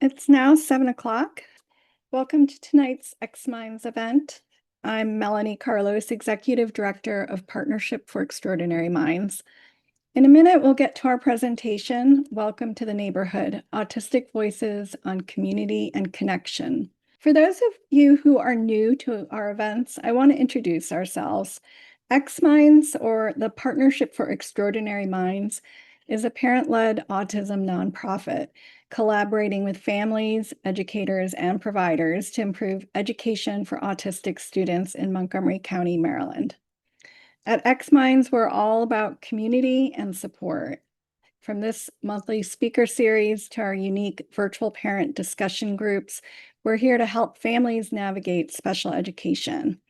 It's now 7 o'clock. Welcome to tonight's xMinds event. I'm Melanie Carlos, Executive Director of Partnership for Extraordinary Minds. In a minute, we'll get to our presentation, Welcome to the Neighborhood, Autistic Voices on Community and Connection. For those of you who are new to our events, I want to introduce ourselves. xMinds, or the Partnership for Extraordinary Minds, is a parent-led autism nonprofit collaborating with families, educators, and providers to improve education for autistic students in Montgomery County, Maryland. At xMinds, we're all about community and support. From this monthly speaker series to our unique virtual parent discussion groups, we're here to help families navigate special education.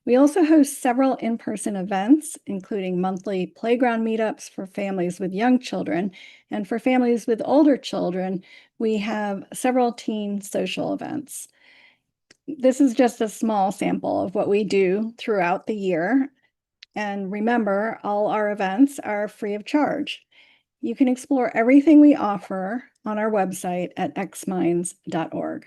We also host several in-person events, including monthly playground meetups for families with young children. And for families with older children, we have several teen social events. This is just a small sample of what we do throughout the year. And remember, all our events are free of charge. You can explore everything we offer on our website at xminds.org.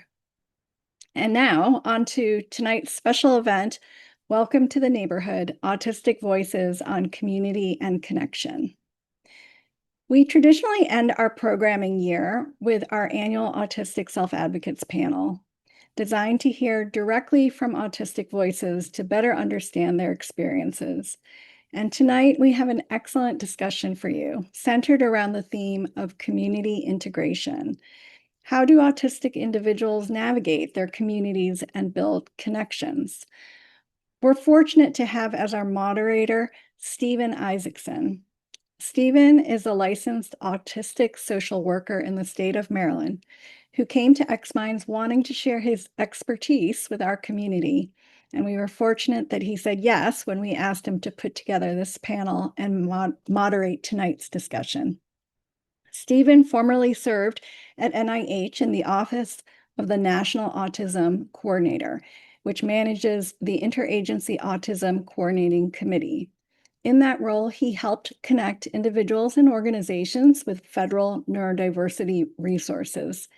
And now, on to tonight's special event, Welcome to the Neighborhood, Autistic Voices on Community and Connection. We traditionally end our programming year with our annual Autistic Self-Advocates Panel, designed to hear directly from autistic voices to better understand their experiences. And tonight we have an excellent discussion for you, centered around the theme of community integration. How do autistic individuals navigate their communities and build connections? We're fortunate to have as our moderator, Steven Isaacson. Steven is a licensed autistic social worker in the state of Maryland who came to xMinds wanting to share his expertise with our community. And we were fortunate that he said yes when we asked him to put together this panel and moderate tonight's discussion. Steven formerly served at NIH in the Office of the National Autism Coordinator, which manages the Interagency Autism Coordinating Committee. In that role, he helped connect individuals and organizations with federal neurodiversity resources.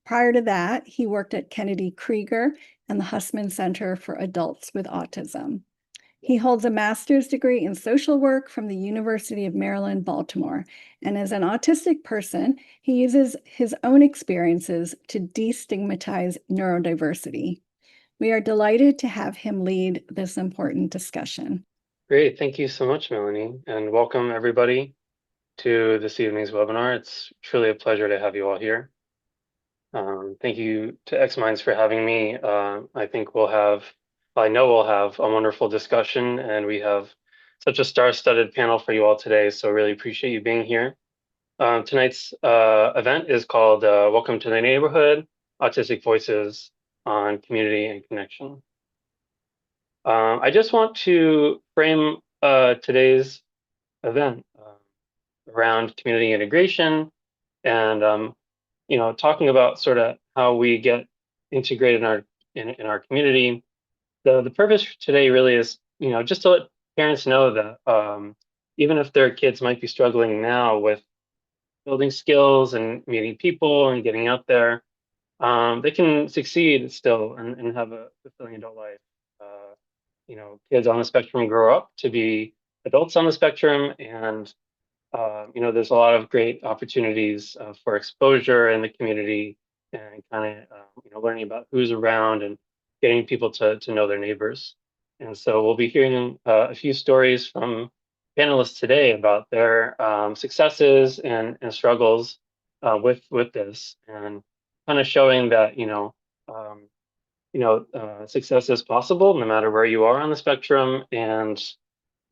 Prior to that, he worked at Kennedy Krieger and the Hussman Center for Adults with Autism. He holds a master's degree in social work from the University of Maryland, Baltimore, and as an autistic person, he uses his own experiences to destigmatize neurodiversity. We are delighted to have him lead this important discussion. Great, thank you so much, Melanie, and welcome everybody to this evening's webinar. It's truly a pleasure to have you all here. Thank you to xMinds for having me. I know we'll have a wonderful discussion, and we have such a star-studded panel for you all today, so really appreciate you being here. Tonight's event is called Welcome to the Neighborhood, Autistic Voices on Community and Connection. I just want to frame today's event around community integration and talking about sort of how we get integrated in our community. The purpose today really is just to let parents know that even if their kids might be struggling now with building skills and meeting people and getting out there, they can succeed still and have a fulfilling adult life. Kids on the spectrum grow up to be adults on the spectrum, and there's a lot of great opportunities for exposure in the community and kind of learning about who's around and getting people to know their neighbors. And so we'll be hearing a few stories from panelists today about their successes and struggles with this, and kind of showing that success is possible no matter where you are on the spectrum, and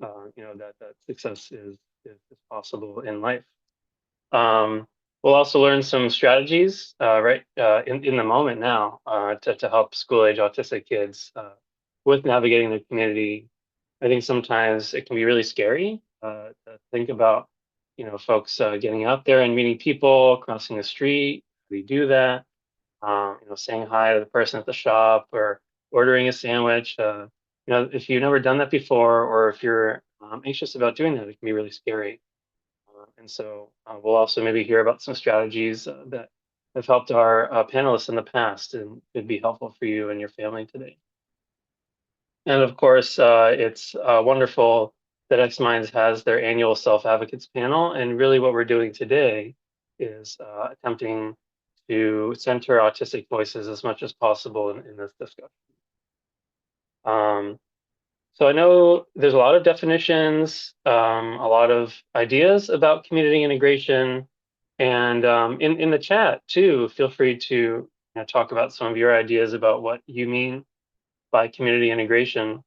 that success is possible in life. We'll also learn some strategies in the moment now to help school-age autistic kids with navigating the community. I think sometimes it can be really scary to think about folks getting out there and meeting people, crossing the street. We do that. Saying hi to the person at the shop or ordering a sandwich. If you've never done that before, or if you're anxious about doing that, it can be really scary. And so we'll also maybe hear about some strategies that have helped our panelists in the past and could be helpful for you and your family today. And of course, it's wonderful that xMinds has their annual Self-Advocates Panel. And really what we're doing today is attempting to center autistic voices as much as possible in this discussion. Um, so I know there's a lot of definitions, a lot of ideas about community integration, and in the chat too, feel free to talk about some of your ideas about what you mean by community integration.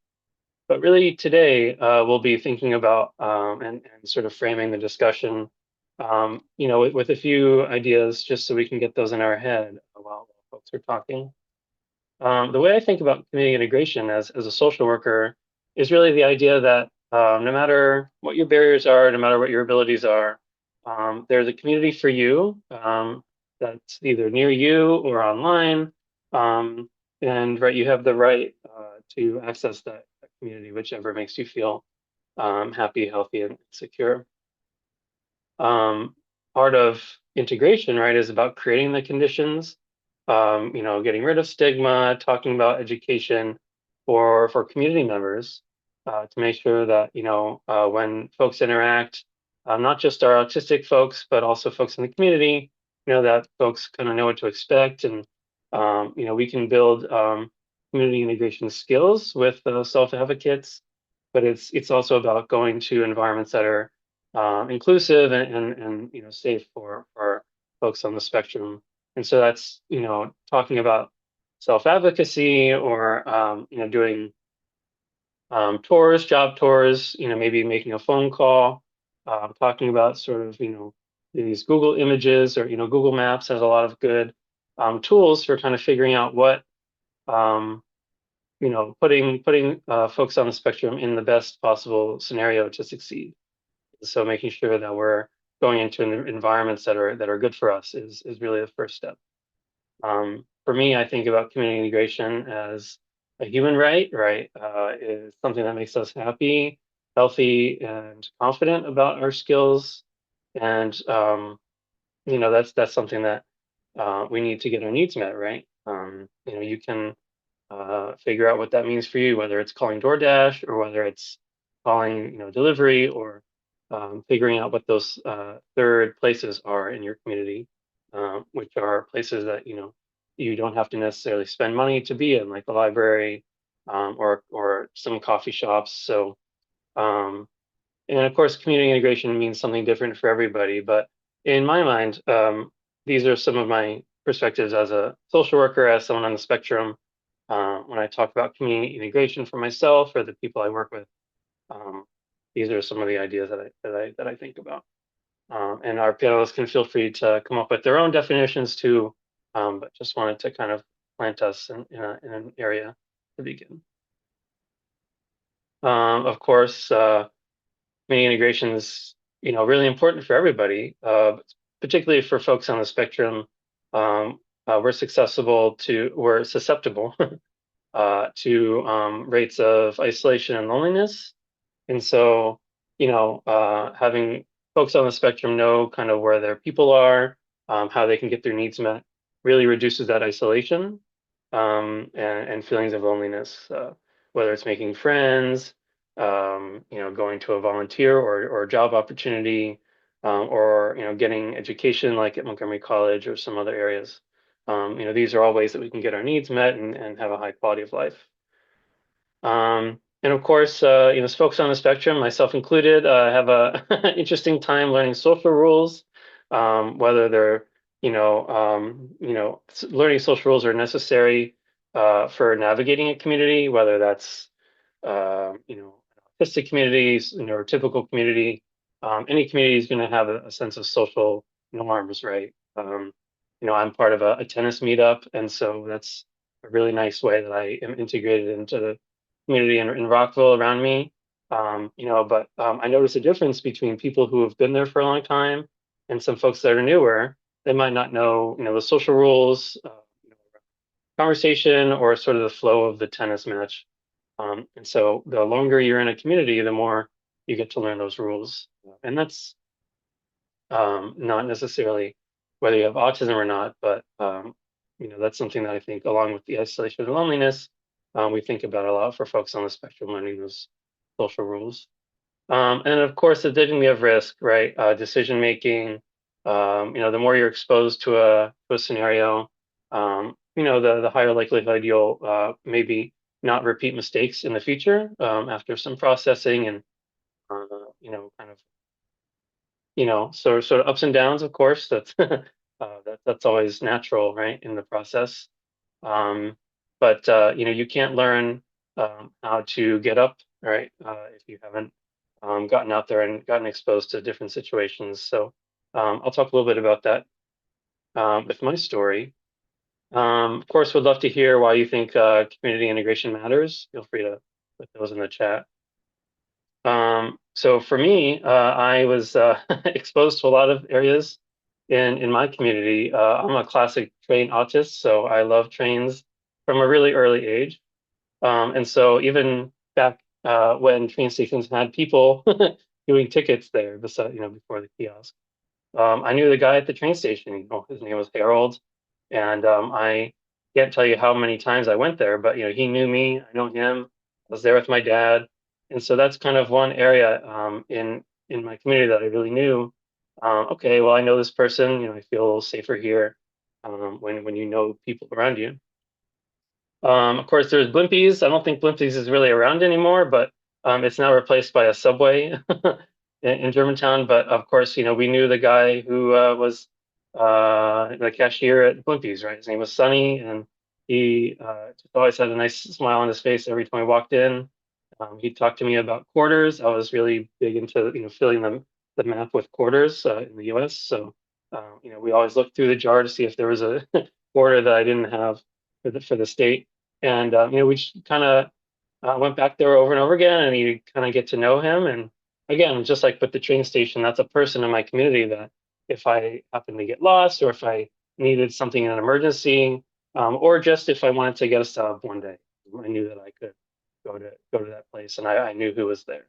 But really today, we'll be thinking about and sort of framing the discussion, with a few ideas just so we can get those in our head while folks are talking. The way I think about community integration as a social worker is really the idea that no matter what your barriers are, no matter what your abilities are, there's a community for you that's either near you or online. And right, you have the right to access that community, whichever makes you feel happy, healthy, and secure. Part of integration, right, is about creating the conditions, getting rid of stigma, talking about education for community members to make sure that, when folks interact, not just our autistic folks, but also folks in the community, that folks kind of know what to expect. And, we can build community integration skills with self-advocates, but it's also about going to environments that are inclusive and safe for folks on the spectrum. And so that's talking about self-advocacy or doing tours, job tours, maybe making a phone call, talking about sort of these Google images or Google Maps has a lot of good tools for kind of figuring out what putting folks on the spectrum in the best possible scenario to succeed. So making sure that we're going into environments that are good for us is really the first step. For me, I think about community integration as a human right, is something that makes us happy, healthy, and confident about our skills. And that's something that we need to get our needs met, right? You can figure out what that means for you, whether it's calling DoorDash or whether it's calling, delivery or figuring out what those third places are in your community, which are places that, you don't have to necessarily spend money to be in, like the library or some coffee shops. So, and of course, community integration means something different for everybody. But in my mind, these are some of my perspectives as a social worker, as someone on the spectrum. When I talk about community integration for myself or the people I work with, these are some of the ideas that I think about. And our panelists can feel free to come up with their own definitions too, but just wanted to kind of plant us in an area to begin. Of course, community integration is really important for everybody, particularly for folks on the spectrum. We're susceptible to rates of isolation and loneliness. And so, having folks on the spectrum know kind of where their people are, how they can get their needs met, really reduces that isolation and feelings of loneliness, whether it's making friends, going to a volunteer or job opportunity, or, getting education like at Montgomery College or some other areas. These are all ways that we can get our needs met and have a high quality of life. And of course, folks on the spectrum, myself included, have a interesting time learning social rules, whether they're, learning social rules are necessary for navigating a community, whether that's, autistic communities, neurotypical community. Any community is going to have a sense of social norms, right? I'm part of a tennis meetup, and so that's a really nice way that I am integrated into the community in Rockville around me. But I notice a difference between people who have been there for a long time and some folks that are newer. They might not know, the social rules, conversation, or sort of the flow of the tennis match. And so the longer you're in a community, the more you get to learn those rules. And that's not necessarily whether you have autism or not. But that's something that I think, along with the isolation and loneliness, we think about a lot for folks on the spectrum learning those social rules. And of course, the dignity of risk, right? Decision making. The more you're exposed to a scenario, the higher likelihood you'll maybe not repeat mistakes in the future after some processing and kind of sort of ups and downs. Of course, that's that's always natural, right, in the process. Um, but you can't learn how to get up, right, if you haven't gotten out there and gotten exposed to different situations. So I'll talk a little bit about that with my story. Of course, would love to hear why you think community integration matters. Feel free to put those in the chat. So for me, I was exposed to a lot of areas in my community. I'm a classic train autist, so I love trains from a really early age. And so even back when train stations had people doing tickets there, beside, before the kiosk, I knew the guy at the train station. His name was Harold, and I can't tell you how many times I went there, but he knew me. I know him. I was there with my dad, and so that's kind of one area in my community that I really knew. Okay, well, I know this person. I feel a little safer here when you know people around you. Of course, there's Blimpies. I don't think Blimpies is really around anymore, but it's now replaced by a subway in Germantown. But of course, we knew the guy who was the cashier at Blimpies, right? His name was Sonny, and he just always had a nice smile on his face every time he walked in. He talked to me about quarters. I was really big into filling the map with quarters in the U.S. So we always looked through the jar to see if there was a quarter that I didn't have for the state. And we kind of went back there over and over again, and you kind of get to know him. And again, just like with the train station, that's a person in my community that if I happen to get lost, or if I needed something in an emergency, or just if I wanted to get a sub one day, I knew that I could go to that place, and I knew who was there.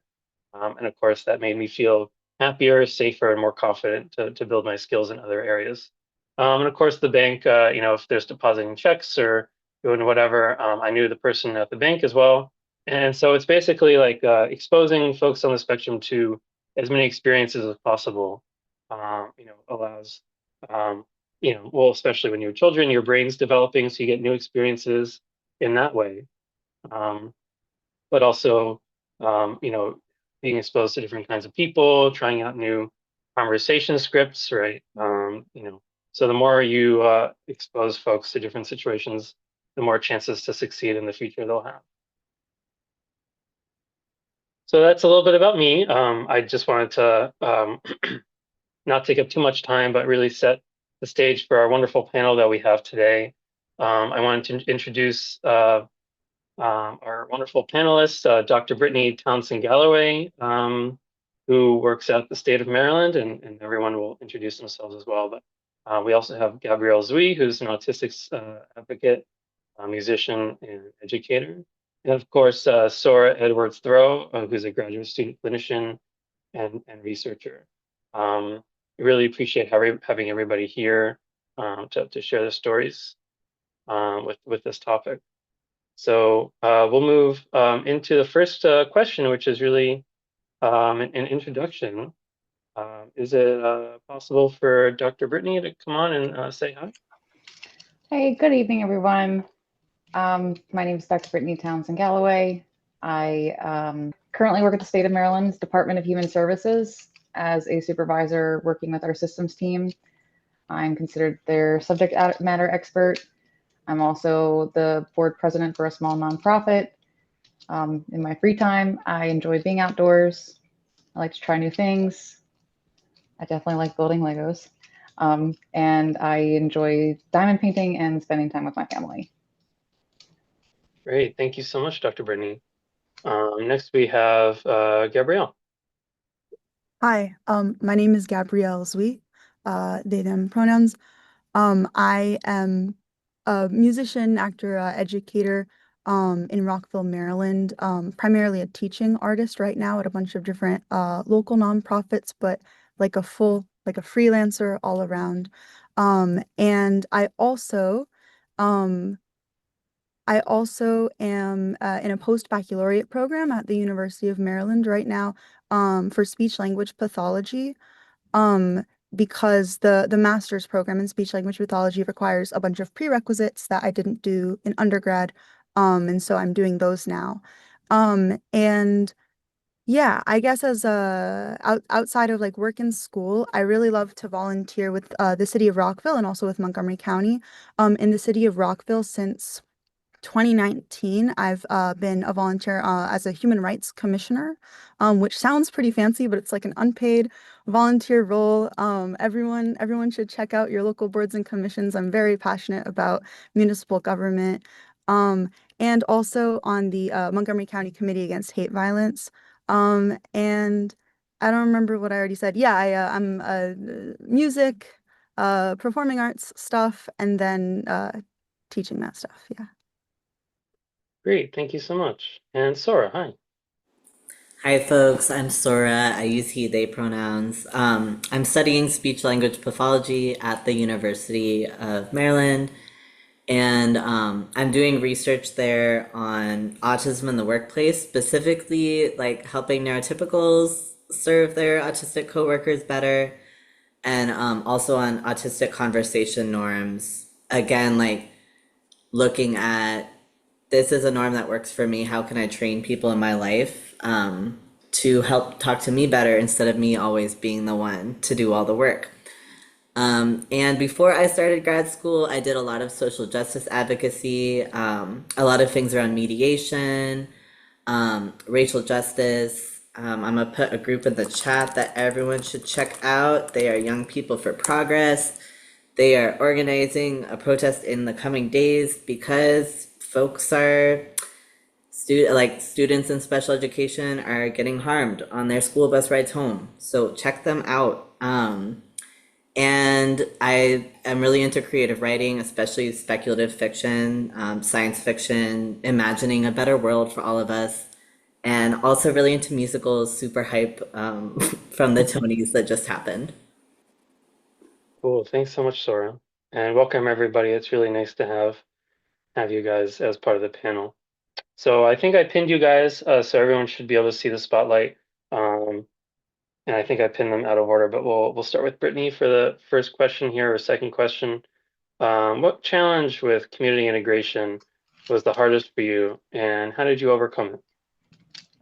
And of course, that made me feel happier, safer, and more confident to build my skills in other areas. And of course, the bank, if there's depositing checks or doing whatever, I knew the person at the bank as well. And so it's basically like exposing folks on the spectrum to as many experiences as possible, allows, well, especially when you're children, your brain's developing, so you get new experiences in that way. But also, being exposed to different kinds of people, trying out new conversation scripts, right? So the more you expose folks to different situations, the more chances to succeed in the future they'll have. So that's a little bit about me. I just wanted to not take up too much time, but really set the stage for our wonderful panel that we have today. I wanted to introduce our wonderful panelists, Dr. Brittany Townsend-Galloway, who works at the state of Maryland, and everyone will introduce themselves as well. But we also have Gabrielle Zui, who's an autistic advocate, musician, and educator. And of course, Sora Edwards-Thoreau, who's a graduate student clinician and researcher. Really appreciate having everybody here to share their stories with this topic. So we'll move into the first question, which is really an introduction. Is it possible for Dr. Brittany to come on and say hi? Hey, good evening, everyone. My name is Dr. Brittany Townsend-Galloway. I currently work at the state of Maryland's Department of Human Services as a supervisor working with our systems team. I'm considered their subject matter expert. I'm also the board president for a small nonprofit. In my free time, I enjoy being outdoors. I like to try new things. I definitely like building Legos. And I enjoy diamond painting and spending time with my family. Great, thank you so much, Dr. Brittany. Next we have Gabrielle. Hi, my name is Gabrielle Zui, they, them pronouns. I am a musician, actor, educator in Rockville, Maryland, primarily a teaching artist right now at a bunch of different local nonprofits, but like a freelancer all around. And I also am in a post-baccalaureate program at the University of Maryland right now for speech language pathology because the master's program in speech language pathology requires a bunch of prerequisites that I didn't do in undergrad. And so I'm doing those now. And yeah, I guess as outside of like work and school, I really love to volunteer with the city of Rockville and also with Montgomery County. In the city of Rockville since 2019, I've been a volunteer as a human rights commissioner, which sounds pretty fancy, but it's like an unpaid volunteer role. Everyone should check out your local boards and commissions. I'm very passionate about municipal government, um, and also on the Montgomery County Committee Against Hate Violence. And I don't remember what I already said. Yeah, I'm music, performing arts stuff, and then teaching that stuff. Yeah. Great, thank you so much. And Sora, hi. Hi, folks. I'm Sora. I use he, they pronouns. I'm studying speech language pathology at the University of Maryland, and I'm doing research there on autism in the workplace, specifically like helping neurotypicals serve their autistic coworkers better, and also on autistic conversation norms. Again, like looking at this is a norm that works for me. How can I train people in my life to help talk to me better instead of me always being the one to do all the work? And before I started grad school, I did a lot of social justice advocacy, a lot of things around mediation, racial justice. I'm gonna put a group in the chat that everyone should check out. They are Young People for Progress. They are organizing a protest in the coming days because folks are students in special education are getting harmed on their school bus rides home. So check them out. And I am really into creative writing, especially speculative fiction, science fiction, imagining a better world for all of us. And also really into musicals, super hype from the Tonys that just happened. Cool, thanks so much, Sora. And welcome everybody. It's really nice to have you guys as part of the panel. So I think I pinned you guys, so everyone should be able to see the spotlight. And I think I pinned them out of order, but we'll start with Brittany for the first question here, or second question. What challenge with community integration was the hardest for you, and how did you overcome it?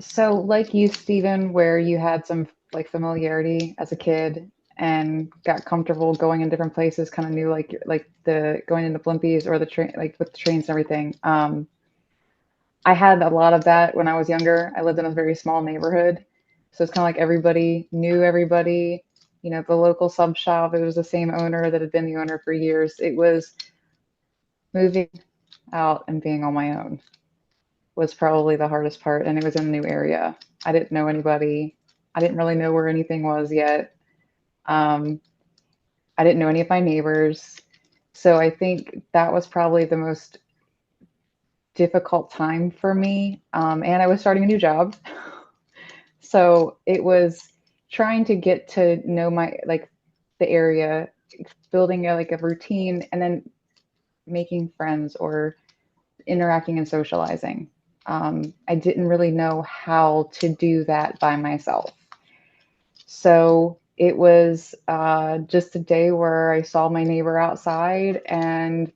So like you, Stephen, where you had some like familiarity as a kid and got comfortable going in different places, kind of knew like the going into Blimpies or the train, like with the trains and everything. I had a lot of that when I was younger. I lived in a very small neighborhood, so it's kind of like everybody knew everybody. You know, the local sub shop, it was the same owner that had been the owner for years. It was moving out and being on my own was probably the hardest part, and it was in a new area. I didn't know anybody. I didn't really know where anything was yet. I didn't know any of my neighbors. So I think that was probably the most difficult time for me. And I was starting a new job. So it was trying to get to know my, like the area, building like a routine, and then making friends or interacting and socializing. I didn't really know how to do that by myself. So it was just a day where I saw my neighbor outside, and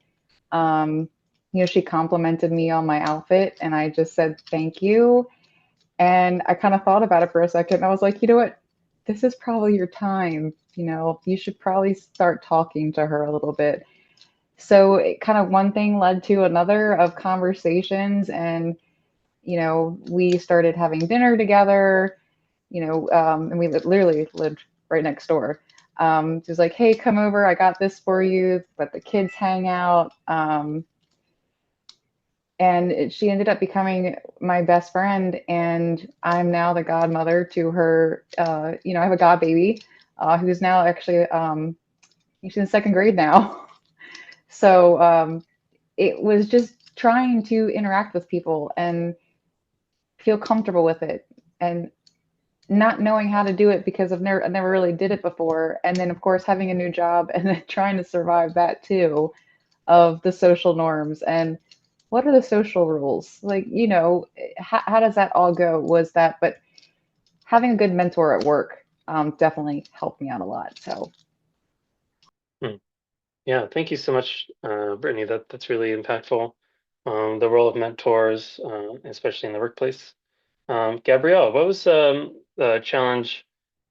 she complimented me on my outfit, and I just said thank you. And I kind of thought about it for a second, and I was like, you know what? This is probably your time. You should probably start talking to her a little bit. So it kind of one thing led to another of conversations, and we started having dinner together, and we literally lived right next door. She was like, hey, come over, I got this for you, let the kids hang out. And she ended up becoming my best friend, and I'm now the godmother to her. I have a god baby who's now actually, she's in second grade now. So it was just trying to interact with people and feel comfortable with it. And not knowing how to do it because I never really did it before. And then of course having a new job and then trying to survive that too, of the social norms and what are the social rules? Like, how does that all go? But having a good mentor at work definitely helped me out a lot. So Hmm. Yeah, thank you so much, Brittany. That's really impactful. The role of mentors, especially in the workplace. Gabrielle, what was the challenge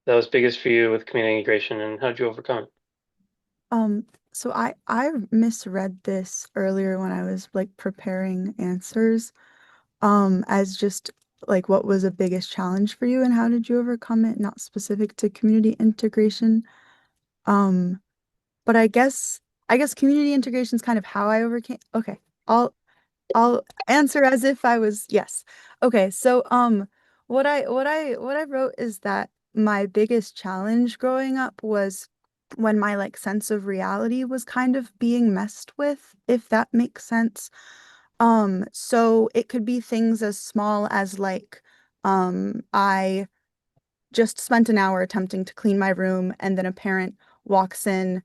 that was biggest for you with community integration, and how did you overcome it? So I misread this earlier when I was like preparing answers, as just like what was the biggest challenge for you and how did you overcome it, not specific to community integration. Um, but I guess community integration is kind of how I overcame. Okay, I'll answer as if I was yes. Okay, so what I wrote is that my biggest challenge growing up was when my like sense of reality was kind of being messed with, if that makes sense. So it could be things as small as like I just spent an hour attempting to clean my room, and then a parent walks in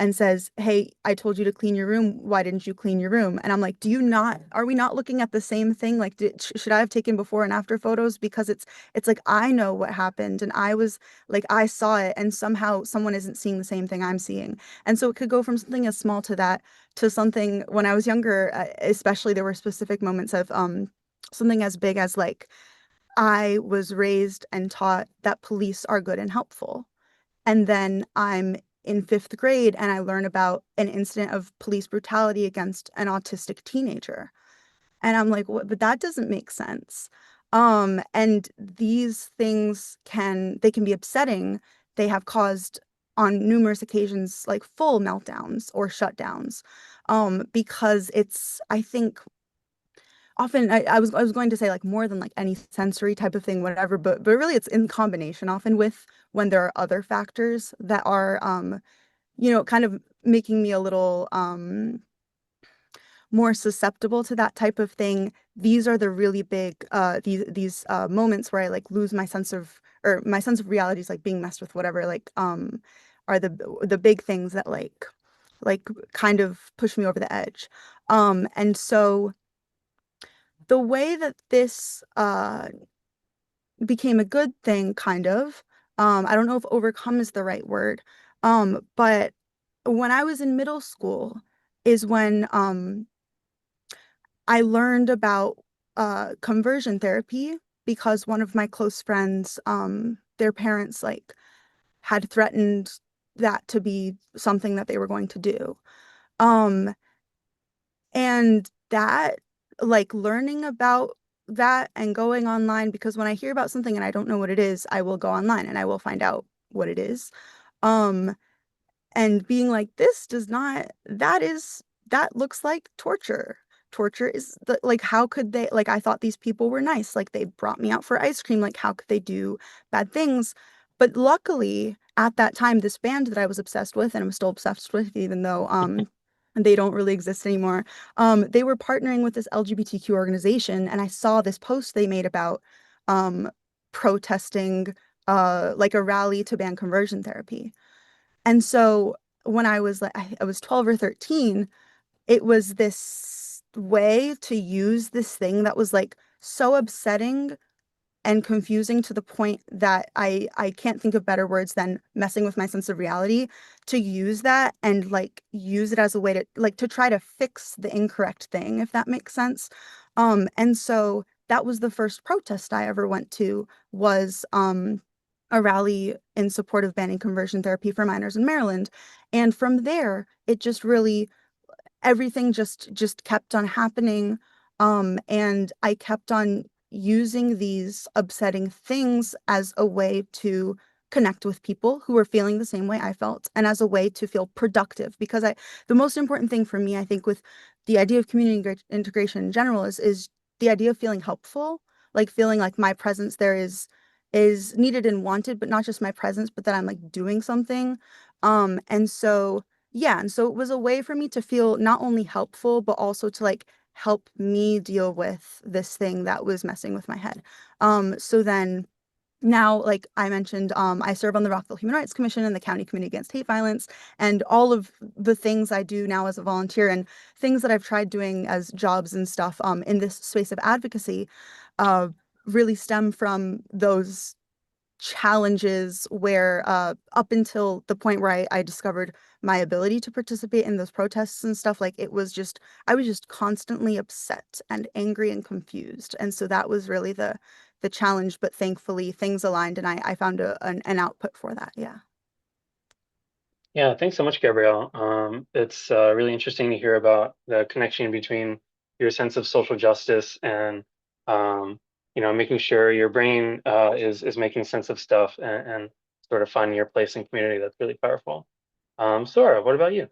and says, "Hey, I told you to clean your room. Why didn't you clean your room?" And I'm like, are we not looking at the same thing? Like, should I have taken before and after photos? Because it's like I know what happened and I was like, I saw it, and somehow someone isn't seeing the same thing I'm seeing. And so it could go from something as small to that to something when I was younger, especially there were specific moments of something as big as like I was raised and taught that police are good and helpful. And then I'm in fifth grade and I learn about an incident of police brutality against an autistic teenager. And I'm like, what? But that doesn't make sense. And these things can be upsetting. They have caused on numerous occasions like full meltdowns or shutdowns. Because I think often I was going to say like more than like any sensory type of thing, whatever, but really it's in combination often with when there are other factors that are kind of making me a little more susceptible to that type of thing. These are the really big these moments where I like lose my sense of or my sense of reality is like being messed with, whatever, like are the big things that like kind of push me over the edge. And so the way that this became a good thing, kind of, I don't know if overcome is the right word, but when I was in middle school is when I learned about conversion therapy because one of my close friends, their parents like had threatened that to be something that they were going to do. Um, And that, like learning about that and going online, because when I hear about something and I don't know what it is, I will go online and I will find out what it is. Um, and being like, this does not, that looks like torture. Torture is like, how could they, like, I thought these people were nice. Like, they brought me out for ice cream. Like, how could they do bad things? But luckily, at that time, this band that I was obsessed with, and I'm still obsessed with, even though they don't really exist anymore, they were partnering with this LGBTQ organization, and I saw this post they made about um, protesting like a rally to ban conversion therapy. And so when I was like, I was 12 or 13, it was this way to use this thing that was like so upsetting and confusing to the point that I can't think of better words than messing with my sense of reality, to use that and like use it as a way to like to try to fix the incorrect thing, if that makes sense. And so that was the first protest I ever went to, was a rally in support of banning conversion therapy for minors in Maryland. And from there, it just really everything just kept on happening. And I kept on using these upsetting things as a way to connect with people who were feeling the same way I felt, and as a way to feel productive, because the most important thing for me, I think, with the idea of community integration in general is the idea of feeling helpful, like feeling like my presence there is needed and wanted, but not just my presence, but that I'm like doing something. And so yeah, and so it was a way for me to feel not only helpful, but also to like help me deal with this thing that was messing with my head. So then now, like I mentioned, I serve on the Rockville Human Rights Commission and the County Committee Against Hate Violence, and all of the things I do now as a volunteer and things that I've tried doing as jobs and stuff in this space of advocacy really stem from those challenges where up until the point where I discovered my ability to participate in those protests and stuff, like I was just constantly upset and angry and confused. And so that was really the challenge, but thankfully things aligned and I found an output for that. Yeah. Yeah, thanks so much, Gabrielle. It's really interesting to hear about the connection between your sense of social justice and making sure your brain is making sense of stuff and sort of finding your place in community. That's really powerful. Sora, what about you?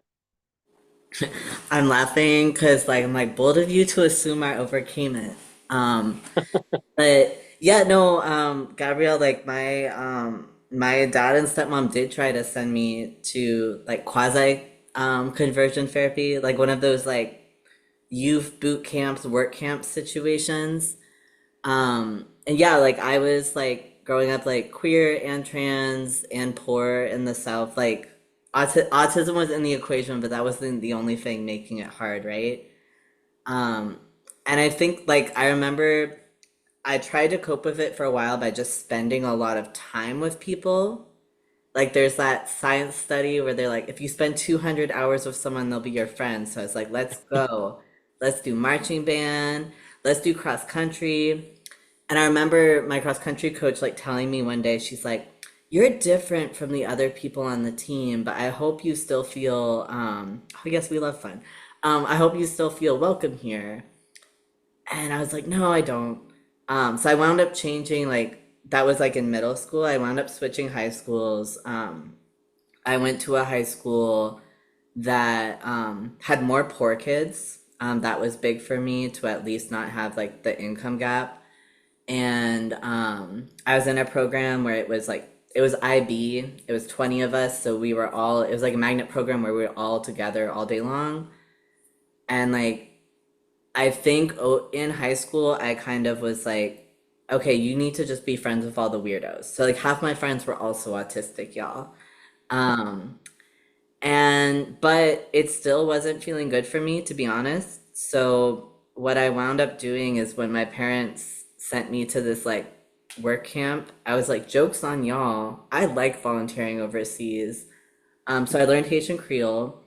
I'm laughing because like I'm like bold of you to assume I overcame it. Um, but yeah, no, Gabrielle, like my dad and stepmom did try to send me to like quasi conversion therapy, like one of those like youth boot camps, work camp situations. And yeah, like I was like growing up like queer and trans and poor in the South, like autism was in the equation, but that wasn't the only thing making it hard, right? Um, and I think like I remember I tried to cope with it for a while by just spending a lot of time with people. Like there's that science study where they're like, if you spend 200 hours with someone, they'll be your friend. So it's like, let's go. Let's do marching band. Let's do cross country. And I remember my cross country coach like telling me one day, she's like, you're different from the other people on the team, but I hope you still feel, I guess we love fun. I hope you still feel welcome here. And I was like, no, I don't. So I wound up changing, like, that was like in middle school. I wound up switching high schools. I went to a high school that had more poor kids. That was big for me to at least not have like the income gap. And I was in a program where it was IB, it was 20 of us. So we were all, it was like a magnet program where we were all together all day long. And like, I think in high school, I kind of was like, okay, you need to just be friends with all the weirdos. So like half my friends were also autistic, y'all. Um, but it still wasn't feeling good for me, to be honest. So what I wound up doing is when my parents sent me to this like work camp, I was like, joke's on y'all. I like volunteering overseas. So I learned Haitian Creole.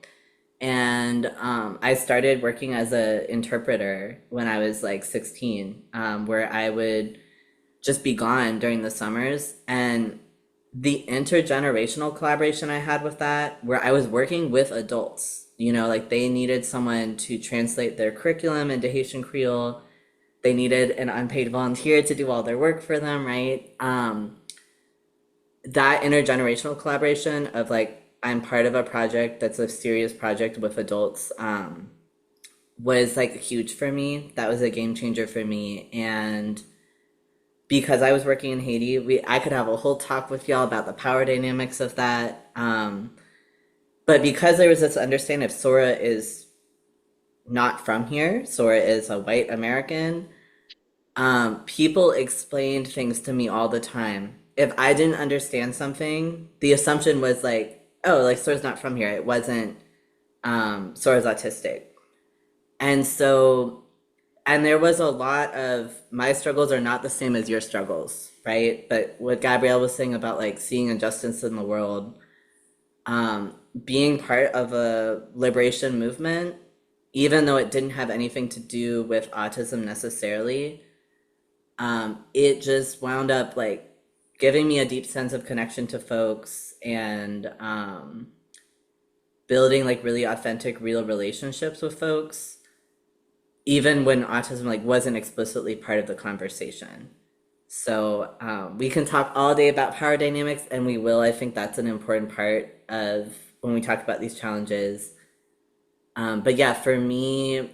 And I started working as an interpreter when I was like 16, where I would just be gone during the summers. And the intergenerational collaboration I had with that, where I was working with adults, like they needed someone to translate their curriculum into Haitian Creole. They needed an unpaid volunteer to do all their work for them, right? That intergenerational collaboration of like, I'm part of a project that's a serious project with adults was like huge for me. That was a game changer for me. And because I was working in Haiti, I could have a whole talk with y'all about the power dynamics of that. But because there was this understanding of Sora is not from here, Sora is a white American, people explained things to me all the time. If I didn't understand something, the assumption was like, oh, like Sora's not from here. It wasn't Sora's autistic. And so, and there was a lot of my struggles are not the same as your struggles, right? But what Gabrielle was saying about like seeing injustice in the world, being part of a liberation movement, even though it didn't have anything to do with autism necessarily, it just wound up like giving me a deep sense of connection to folks and building like really authentic, real relationships with folks, even when autism like wasn't explicitly part of the conversation. So we can talk all day about power dynamics, and we will. I think that's an important part of when we talk about these challenges. But yeah, for me,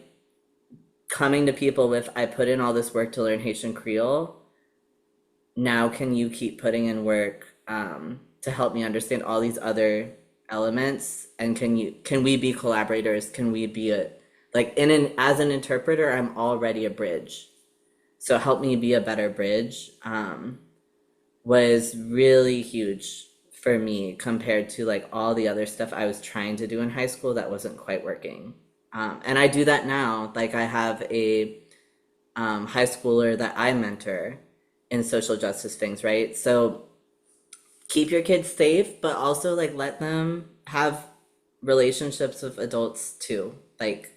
coming to people with, I put in all this work to learn Haitian Creole. Now can you keep putting in work to help me understand all these other elements? And can we be collaborators? Can we be as an interpreter, I'm already a bridge. So help me be a better bridge was really huge for me compared to like all the other stuff I was trying to do in high school that wasn't quite working. And I do that now. Like I have a high schooler that I mentor in social justice things, right? So keep your kids safe, but also like let them have relationships with adults too. Like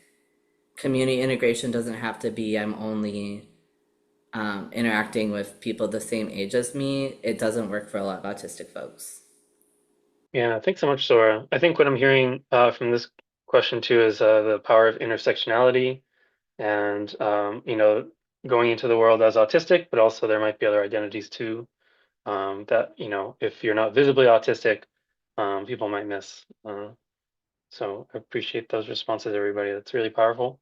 community integration doesn't have to be I'm only interacting with people the same age as me. It doesn't work for a lot of autistic folks. Yeah, thanks so much, Sora. I think what I'm hearing from this question too is the power of intersectionality and going into the world as autistic, but also there might be other identities too that if you're not visibly autistic, people might miss. So I appreciate those responses, everybody. That's really powerful.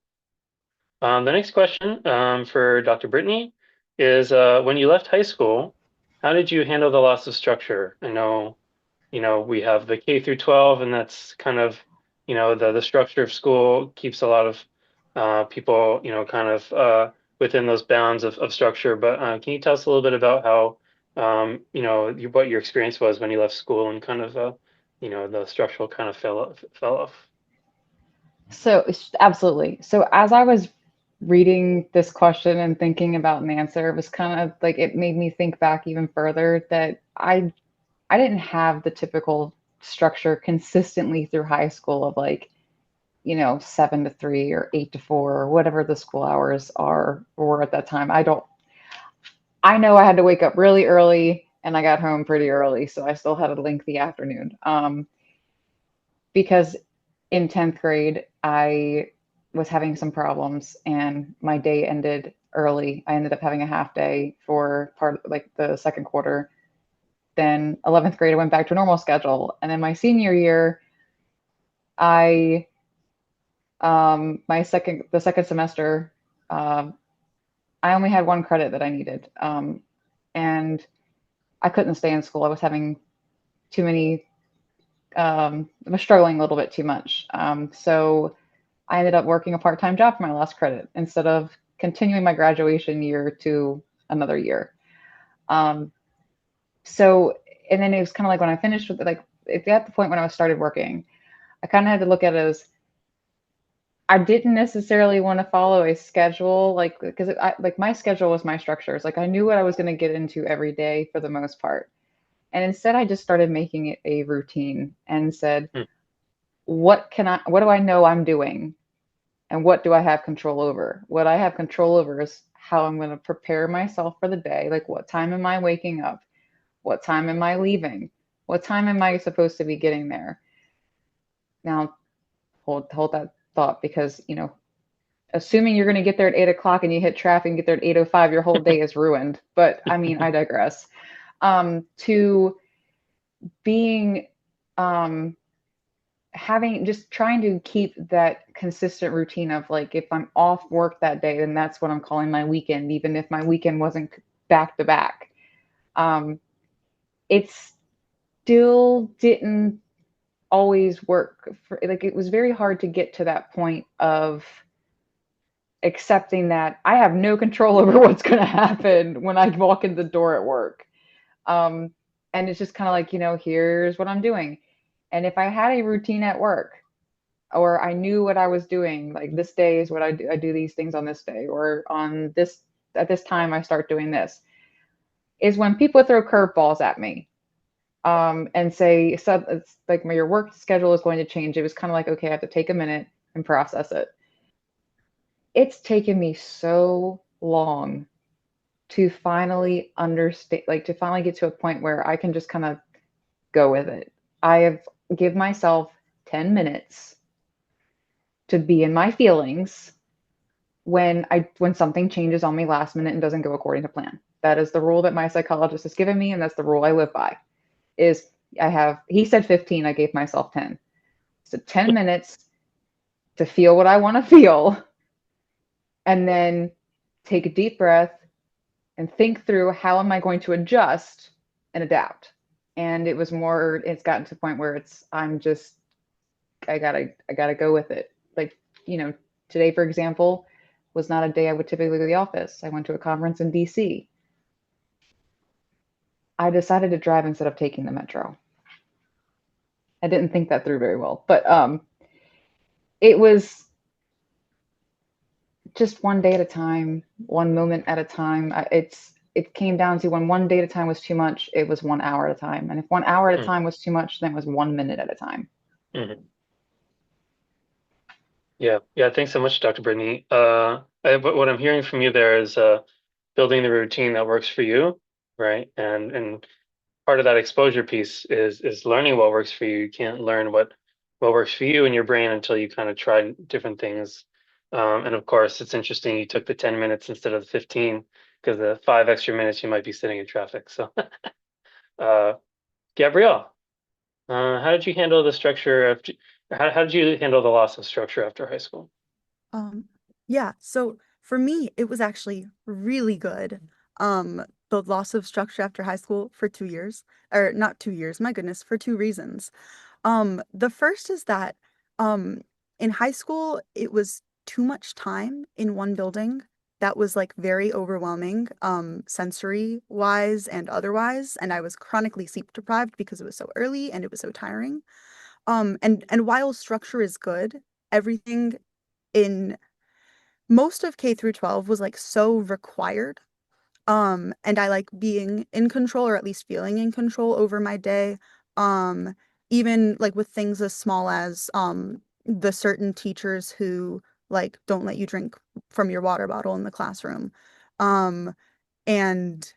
The next question for Dr. Brittany is when you left high school, how did you handle the loss of structure? I know, we have the K through 12, and that's kind of, the structure of school keeps a lot of people, kind of within those bounds of structure. But can you tell us a little bit about how, what your experience was when you left school and kind of, the structural kind of fell off? So absolutely. So as I was reading this question and thinking about an answer, it was kind of like it made me think back even further that I didn't have the typical structure consistently through high school of like, 7 to 3 or 8 to 4 or whatever the school hours were at that time. I know I had to wake up really early and I got home pretty early, so I still had a lengthy afternoon. Because in 10th grade, I was having some problems and my day ended early. I ended up having a half day for part like the second quarter. Then 11th grade, I went back to a normal schedule. And then my senior year, the second semester, I only had one credit that I needed. And I couldn't stay in school. I was having too many, I was struggling a little bit too much. So I ended up working a part-time job for my last credit instead of continuing my graduation year to another year. So, and then it was kind of like when I finished with like, at the point when I started working, I kind of had to look at it as I didn't necessarily want to follow a schedule, like, because like my schedule was my structures. Like I knew what I was going to get into every day for the most part. And instead I just started making it a routine and said, Hmm. what do I know I'm doing? And what do I have control over? What I have control over is how I'm going to prepare myself for the day. Like what time am I waking up? What time am I leaving? What time am I supposed to be getting there? Now, hold that thought because, assuming you're going to get there at 8 o'clock and you hit traffic and get there at 8:05, your whole day is ruined. But I mean, I digress. To being, just trying to keep that consistent routine of like, if I'm off work that day, then that's what I'm calling my weekend, even if my weekend wasn't back to back. It still didn't always work. Like it was very hard to get to that point of accepting that I have no control over what's going to happen when I walk in the door at work. And it's just kind of like, here's what I'm doing. And if I had a routine at work or I knew what I was doing, like this day is what I do these things on this day, or at this time I start doing this, is when people throw curveballs at me and say, so it's like your work schedule is going to change. It was kind of like, okay, I have to take a minute and process it. It's taken me so long to finally understand, like to finally get to a point where I can just kind of go with it. I have give myself 10 minutes to be in my feelings when something changes on me last minute and doesn't go according to plan. That is the rule that my psychologist has given me, and that's the rule I live by. He said 15, I gave myself 10. So 10 minutes to feel what I want to feel, and then take a deep breath and think through how am I going to adjust and adapt. And it's gotten to the point where I gotta go with it. Like, today, for example, was not a day I would typically go to the office. I went to a conference in DC. I decided to drive instead of taking the metro. I didn't think that through very well, but it was just one day at a time, one moment at a time. It came down to when one day at a time was too much, it was 1 hour at a time. And if 1 hour at a time was too much, then it was 1 minute at a time. Mm-hmm. Yeah. Thanks so much, Dr. Brittany. What I'm hearing from you there is building the routine that works for you, right? And part of that exposure piece is learning what works for you. You can't learn what works for you in your brain until you kind of try different things. And of course, it's interesting you took the 10 minutes instead of the 15, because the 5 extra minutes you might be sitting in traffic. So, Gabrielle, how did you handle the structure after? How did you handle the loss of structure after high school? Yeah, so for me, it was actually really good. The loss of structure after high school for 2 years, or not 2 years, my goodness, for two reasons. The first is that in high school, it was too much time in one building that was like very overwhelming, sensory wise and otherwise, and I was chronically sleep deprived because it was so early and it was so tiring. And while structure is good, everything in most of K through 12 was like so required. And I like being in control or at least feeling in control over my day. Um, Even like with things as small as the certain teachers who like don't let you drink from your water bottle in the classroom. Um, and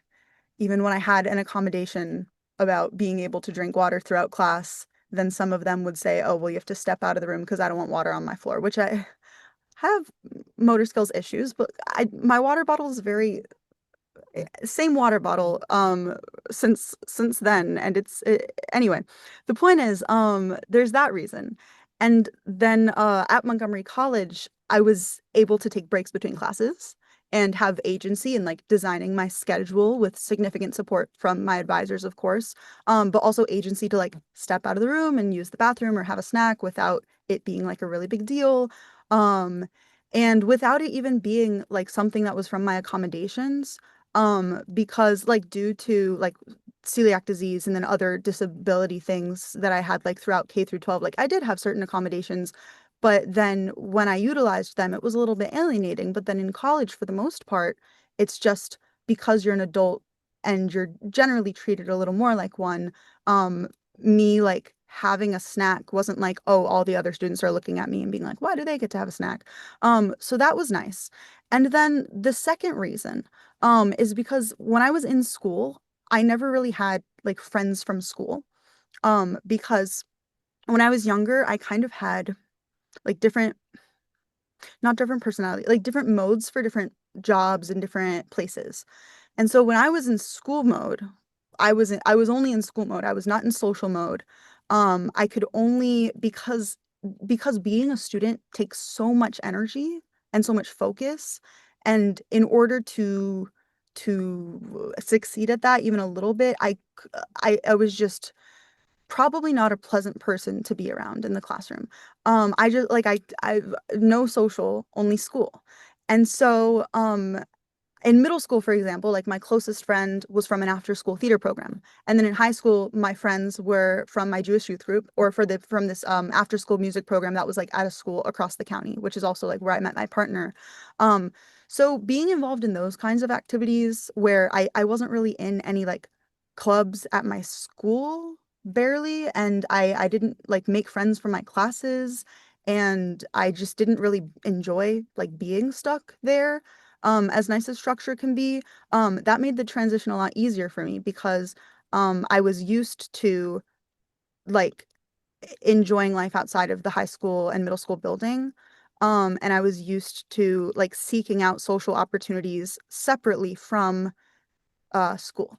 even when I had an accommodation about being able to drink water throughout class, then some of them would say, "Oh, well, you have to step out of the room because I don't want water on my floor," which I have motor skills issues, but my water bottle is very same water bottle since then, and anyway. The point is there's that reason. And then at Montgomery College, I was able to take breaks between classes and have agency in like designing my schedule with significant support from my advisors, of course, but also agency to like step out of the room and use the bathroom or have a snack without it being like a really big deal. um and without it even being like something that was from my accommodations, because like due to like celiac disease and then other disability things that I had like throughout K through 12, like I did have certain accommodations, but then when I utilized them, it was a little bit alienating. But then in college, for the most part, it's just because you're an adult and you're generally treated a little more like one. um Me like having a snack wasn't like, oh, all the other students are looking at me and being like, why do they get to have a snack? So that was nice. And then the second reason is because when I was in school, I never really had like friends from school. Because when I was younger, I kind of had like different, not different personality, like different modes for different jobs in different places. And so when I was in school mode, I was only in school mode. I was not in social mode. I could only because being a student takes so much energy and so much focus, and in order to succeed at that even a little bit, I was just probably not a pleasant person to be around in the classroom. I just like I no social, only school. And so in middle school, for example, like my closest friend was from an after school theater program. And then in high school, my friends were from my Jewish youth group or from this after school music program that was like at a school across the county, which is also like where I met my partner. Um, so being involved in those kinds of activities where I wasn't really in any like clubs at my school, barely, and I didn't like make friends from my classes, and I just didn't really enjoy like being stuck there. As nice as structure can be, that made the transition a lot easier for me because I was used to like enjoying life outside of the high school and middle school building. And I was used to like seeking out social opportunities separately from school.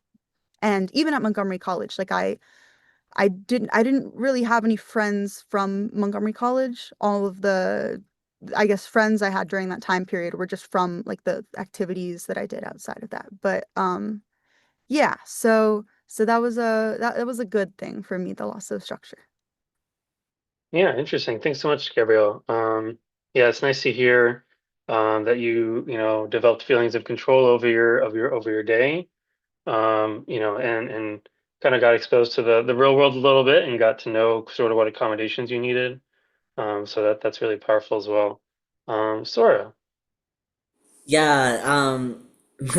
And even at Montgomery College, like I didn't really have any friends from Montgomery College. All of the, I guess, friends I had during that time period were just from like the activities that I did outside of that. But yeah, so that was a good thing for me, the loss of structure. Yeah, interesting. Thanks so much, Gabrielle. Yeah, it's nice to hear that you know developed feelings of control over your day. and kind of got exposed to the real world a little bit and got to know sort of what accommodations you needed. So that's really powerful as well. Sora. Yeah,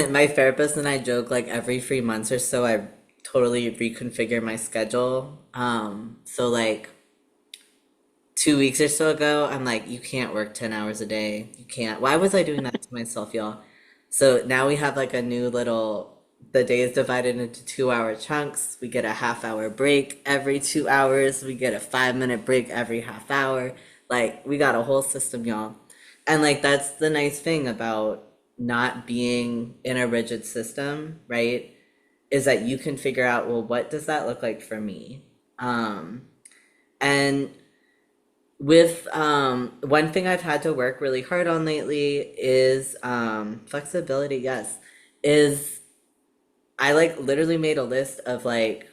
my therapist and I joke like every 3 months or so I totally reconfigure my schedule. So like 2 weeks or so ago, I'm like, you can't work 10 hours a day. You can't. Why was I doing that to myself, y'all? So now we have like a new little, the day is divided into 2 hour chunks. We get a half-hour break every 2 hours. We get a 5 minute break every half hour. Like we got a whole system, y'all. And like that's the nice thing about not being in a rigid system, right? Is that you can figure out, well, what does that look like for me? And with one thing I've had to work really hard on lately is flexibility, yes. Is I like literally made a list of like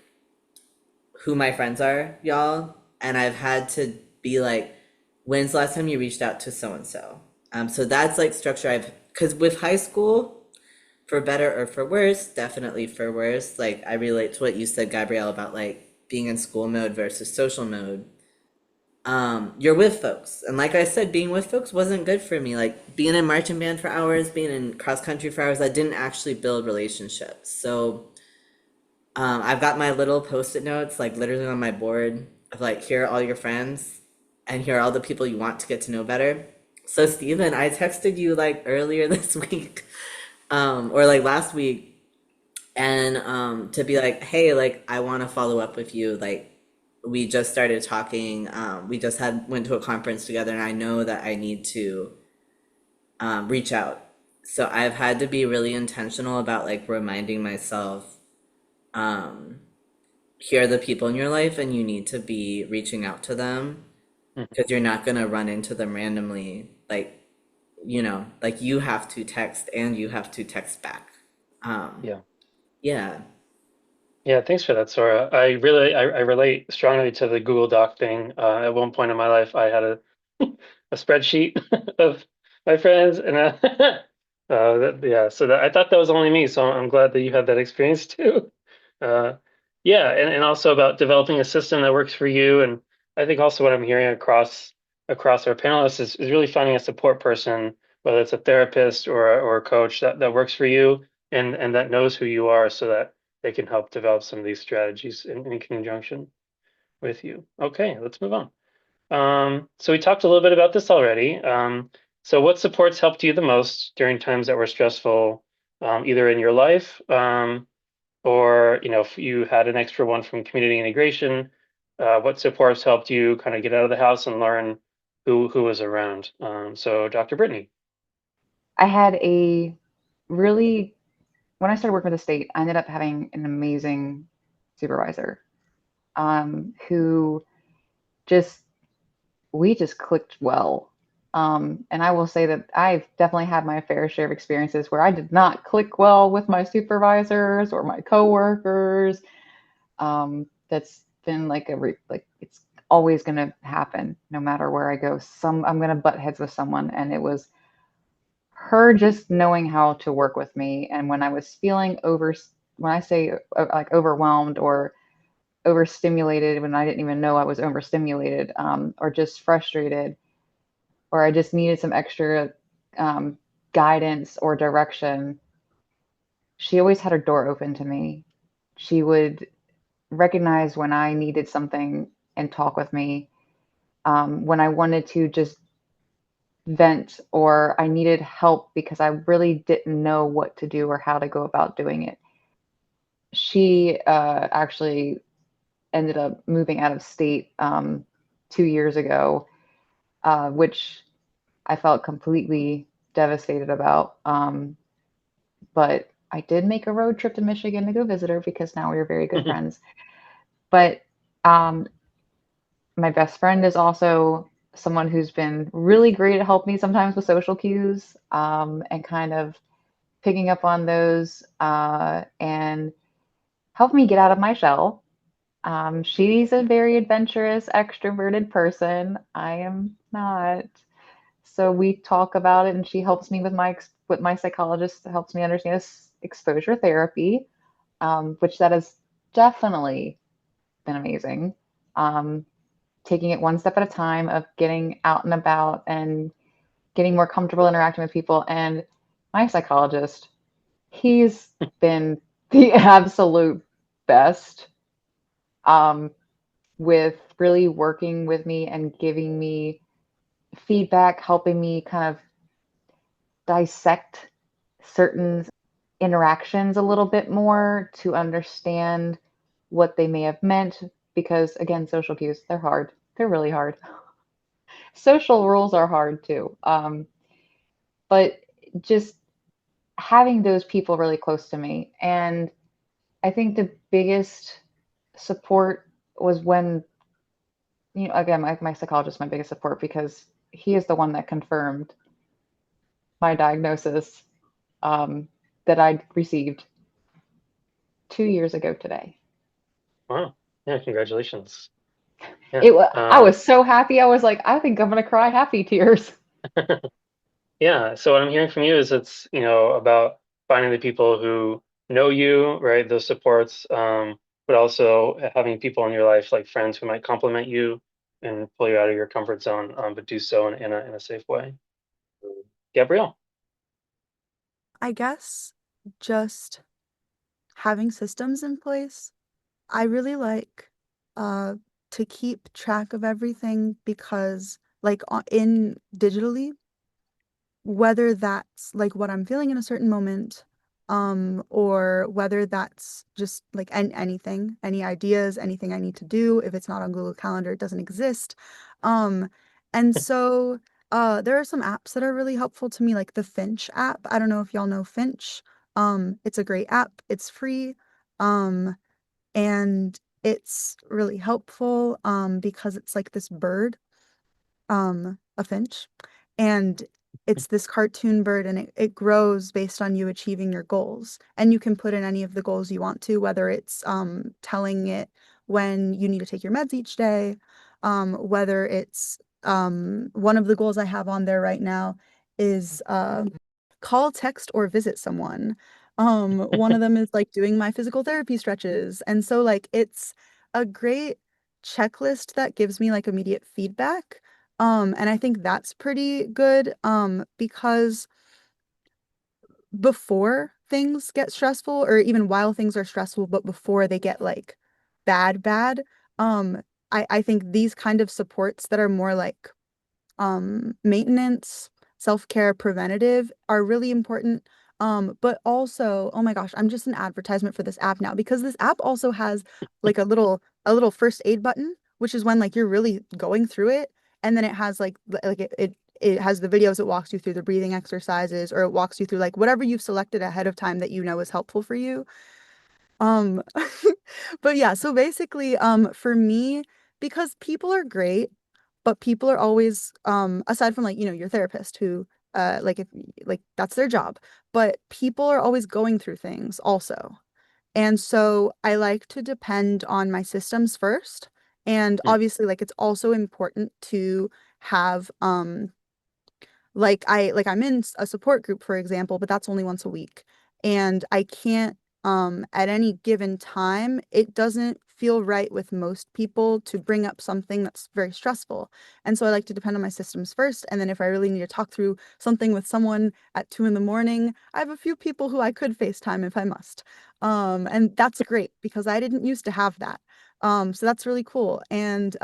who my friends are, y'all, and I've had to be like, when's the last time you reached out to so and so? So that's like structure I've because with high school, for better or for worse, definitely for worse. Like I relate to what you said, Gabrielle, about like being in school mode versus social mode. You're with folks, and like I said, being with folks wasn't good for me. Like being in marching band for hours, being in cross country for hours, I didn't actually build relationships. So I've got my little post-it notes like literally on my board of like, here are all your friends and here are all the people you want to get to know better. So Steven, I texted you like earlier this week, or like last week, and to be like, hey, like I want to follow up with you. Like we just started talking. We just had went to a conference together, and I know that I need to reach out. So I've had to be really intentional about like reminding myself, here are the people in your life, and you need to be reaching out to them Mhm. because you're not gonna run into them randomly. Like, like you have to text and you have to text back. Yeah. Yeah. Yeah, thanks for that, Sora. I relate strongly to the Google Doc thing. At one point in my life, I had a spreadsheet of my friends, and so I thought that was only me. So I'm glad that you had that experience too. Uh, yeah, and also about developing a system that works for you. And I think also what I'm hearing across our panelists is really finding a support person, whether it's a therapist or a coach that works for you and that knows who you are, so that they can help develop some of these strategies in conjunction with you. Okay, let's move on. So we talked a little bit about this already. So what supports helped you the most during times that were stressful, either in your life, or if you had an extra one from community integration, what supports helped you kind of get out of the house and learn who was around? So Dr. Brittany. I had a really, when I started working with the state, I ended up having an amazing supervisor who just, we just clicked well. And I will say that I've definitely had my fair share of experiences where I did not click well with my supervisors or my coworkers. That's been like like it's always going to happen no matter where I go. I'm going to butt heads with someone, and it was her just knowing how to work with me. And when I was feeling when I say like overwhelmed or overstimulated, when I didn't even know I was overstimulated, or just frustrated, or I just needed some extra guidance or direction, she always had her door open to me. She would recognize when I needed something and talk with me. When I wanted to just vent or I needed help because I really didn't know what to do or how to go about doing it. She actually ended up moving out of state 2 years ago, which I felt completely devastated about. But I did make a road trip to Michigan to go visit her because now we are very good friends. But um, my best friend is also someone who's been really great at helping me sometimes with social cues, and kind of picking up on those, and help me get out of my shell. She's a very adventurous, extroverted person. I am not. So we talk about it, and she helps me with my psychologist helps me understand exposure therapy. which that has definitely been amazing. Taking it one step at a time of getting out and about and getting more comfortable interacting with people. And my psychologist, he's been the absolute best with really working with me and giving me feedback, helping me kind of dissect certain interactions a little bit more to understand what they may have meant. Because again, social cues, they're hard. They're really hard. Social rules are hard too. But just having those people really close to me. And I think the biggest support was when, again, my psychologist, my biggest support, because he is the one that confirmed my diagnosis that I received 2 years ago today. Wow. Yeah, congratulations. Yeah. I was so happy. I was like, I think I'm going to cry happy tears. Yeah. So what I'm hearing from you is it's, about finding the people who know you, right? Those supports, but also having people in your life, like friends who might compliment you and pull you out of your comfort zone, but do so in a safe way. Gabrielle. I guess just having systems in place. I really like uh to keep track of everything because like in digitally, whether that's like what I'm feeling in a certain moment, or whether that's just like anything, any ideas, anything I need to do. If it's not on Google Calendar, it doesn't exist. Um, and so there are some apps that are really helpful to me, like the Finch app. I don't know if y'all know Finch. It's a great app. It's free. Um, and it's really helpful because it's like this bird, a finch, and it's this cartoon bird, and it grows based on you achieving your goals. And you can put in any of the goals you want to, whether it's telling it when you need to take your meds each day, whether it's one of the goals I have on there right now is call, text, or visit someone. One of them is like doing my physical therapy stretches. And so like it's a great checklist that gives me like immediate feedback. And I think that's pretty good because before things get stressful, or even while things are stressful, but before they get like bad, I think these kind of supports that are more like maintenance, self-care, preventative are really important. But also, oh my gosh, I'm just an advertisement for this app now because this app also has like a little first aid button, which is when like you're really going through it, and then it has it has the videos. It walks you through the breathing exercises, or it walks you through like whatever you've selected ahead of time that you know is helpful for you. Um, but yeah, so basically, for me, because people are great, but people are always, aside from like, your therapist who, like if like that's their job, but people are always going through things also. And so I like to depend on my systems first. And Hmm. obviously, like it's also important to have, I'm in a support group, for example, but that's only once a week. And I can't at any given time, it doesn't feel right with most people to bring up something that's very stressful. And so I like to depend on my systems first. And then if I really need to talk through something with someone at 2 in the morning, I have a few people who I could FaceTime if I must. And that's great because I didn't used to have that. So that's really cool. And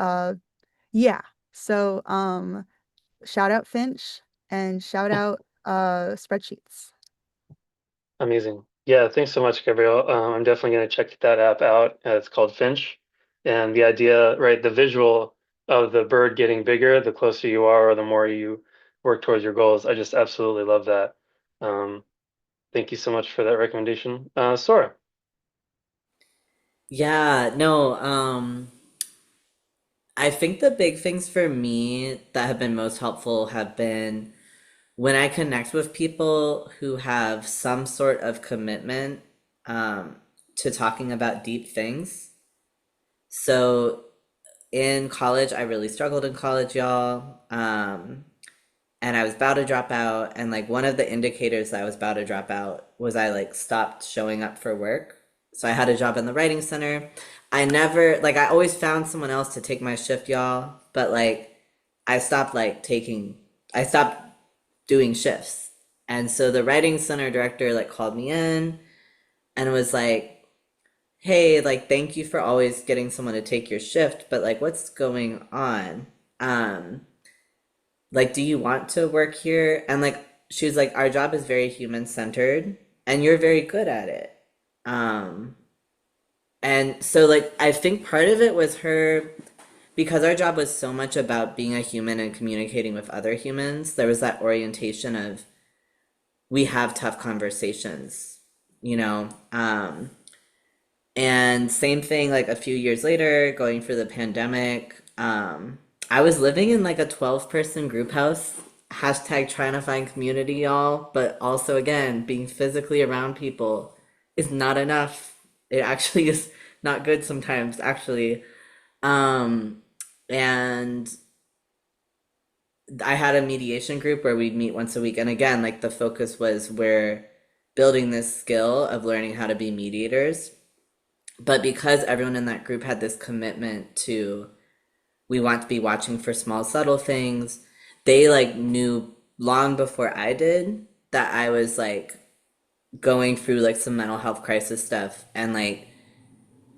yeah. So shout out Finch and shout out spreadsheets. Amazing. Yeah, thanks so much, Gabrielle. I'm definitely going to check that app out. It's called Finch. And the idea, right, the visual of the bird getting bigger, the closer you are, or the more you work towards your goals. I just absolutely love that. Um, Thank you so much for that recommendation. Sora. Yeah, no, I think the big things for me that have been most helpful have been when I connect with people who have some sort of commitment to talking about deep things. So in college, I really struggled in college, y'all. And I was about to drop out. And like one of the indicators that I was about to drop out was I like stopped showing up for work. So I had a job in the writing center. I never, like, I always found someone else to take my shift, y'all. But like, I stopped I stopped doing shifts. And so the writing center director like called me in and was like, hey, like, thank you for always getting someone to take your shift, but like, what's going on? Like, do you want to work here? And like, she was like, our job is very human centered and you're very good at it. And so like, I think part of it was her, because our job was so much about being a human and communicating with other humans, there was that orientation of we have tough conversations, you know? And same thing, like a few years later, going through the pandemic, I was living in like a 12-person group house, hashtag trying to find community, y'all. But also, again, being physically around people is not enough. It actually is not good sometimes, actually. And I had a mediation group where we'd meet once a week. And again, like the focus was we're building this skill of learning how to be mediators. But because everyone in that group had this commitment to, we want to be watching for small, subtle things, they like knew long before I did that I was like going through like some mental health crisis stuff. And like,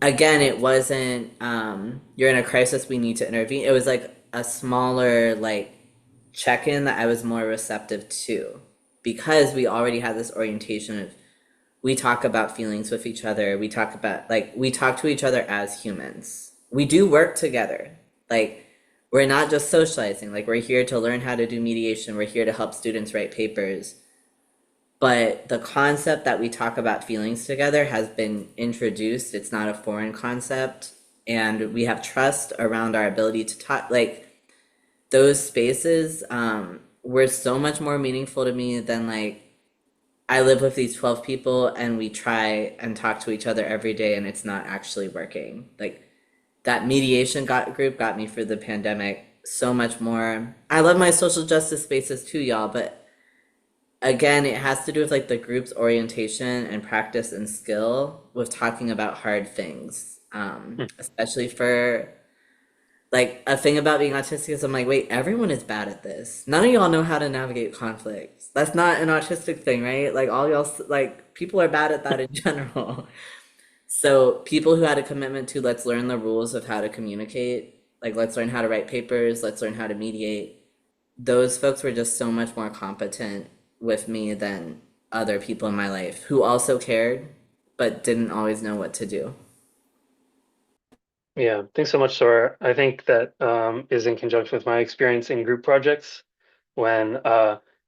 again, it wasn't, you're in a crisis, we need to intervene. It was like a smaller like check-in that I was more receptive to because we already had this orientation of we talk about feelings with each other. We talk about like we talk to each other as humans. We do work together. Like we're not just socializing. Like we're here to learn how to do mediation. We're here to help students write papers. But the concept that we talk about feelings together has been introduced. It's not a foreign concept. And we have trust around our ability to talk. Like those spaces were so much more meaningful to me than like I live with these 12 people and we try and talk to each other every day and it's not actually working. Like that mediation group got me through the pandemic so much more. I love my social justice spaces too, y'all, but again, it has to do with like the group's orientation and practice and skill with talking about hard things, especially for like a thing about being autistic is I'm like, wait, everyone is bad at this. None of y'all know how to navigate conflicts. That's not an autistic thing, right? Like all y'all, like people are bad at that in general. So people who had a commitment to let's learn the rules of how to communicate, like let's learn how to write papers, let's learn how to mediate. Those folks were just so much more competent with me than other people in my life who also cared, but didn't always know what to do. Yeah, thanks so much, Sora. I think that is in conjunction with my experience in group projects when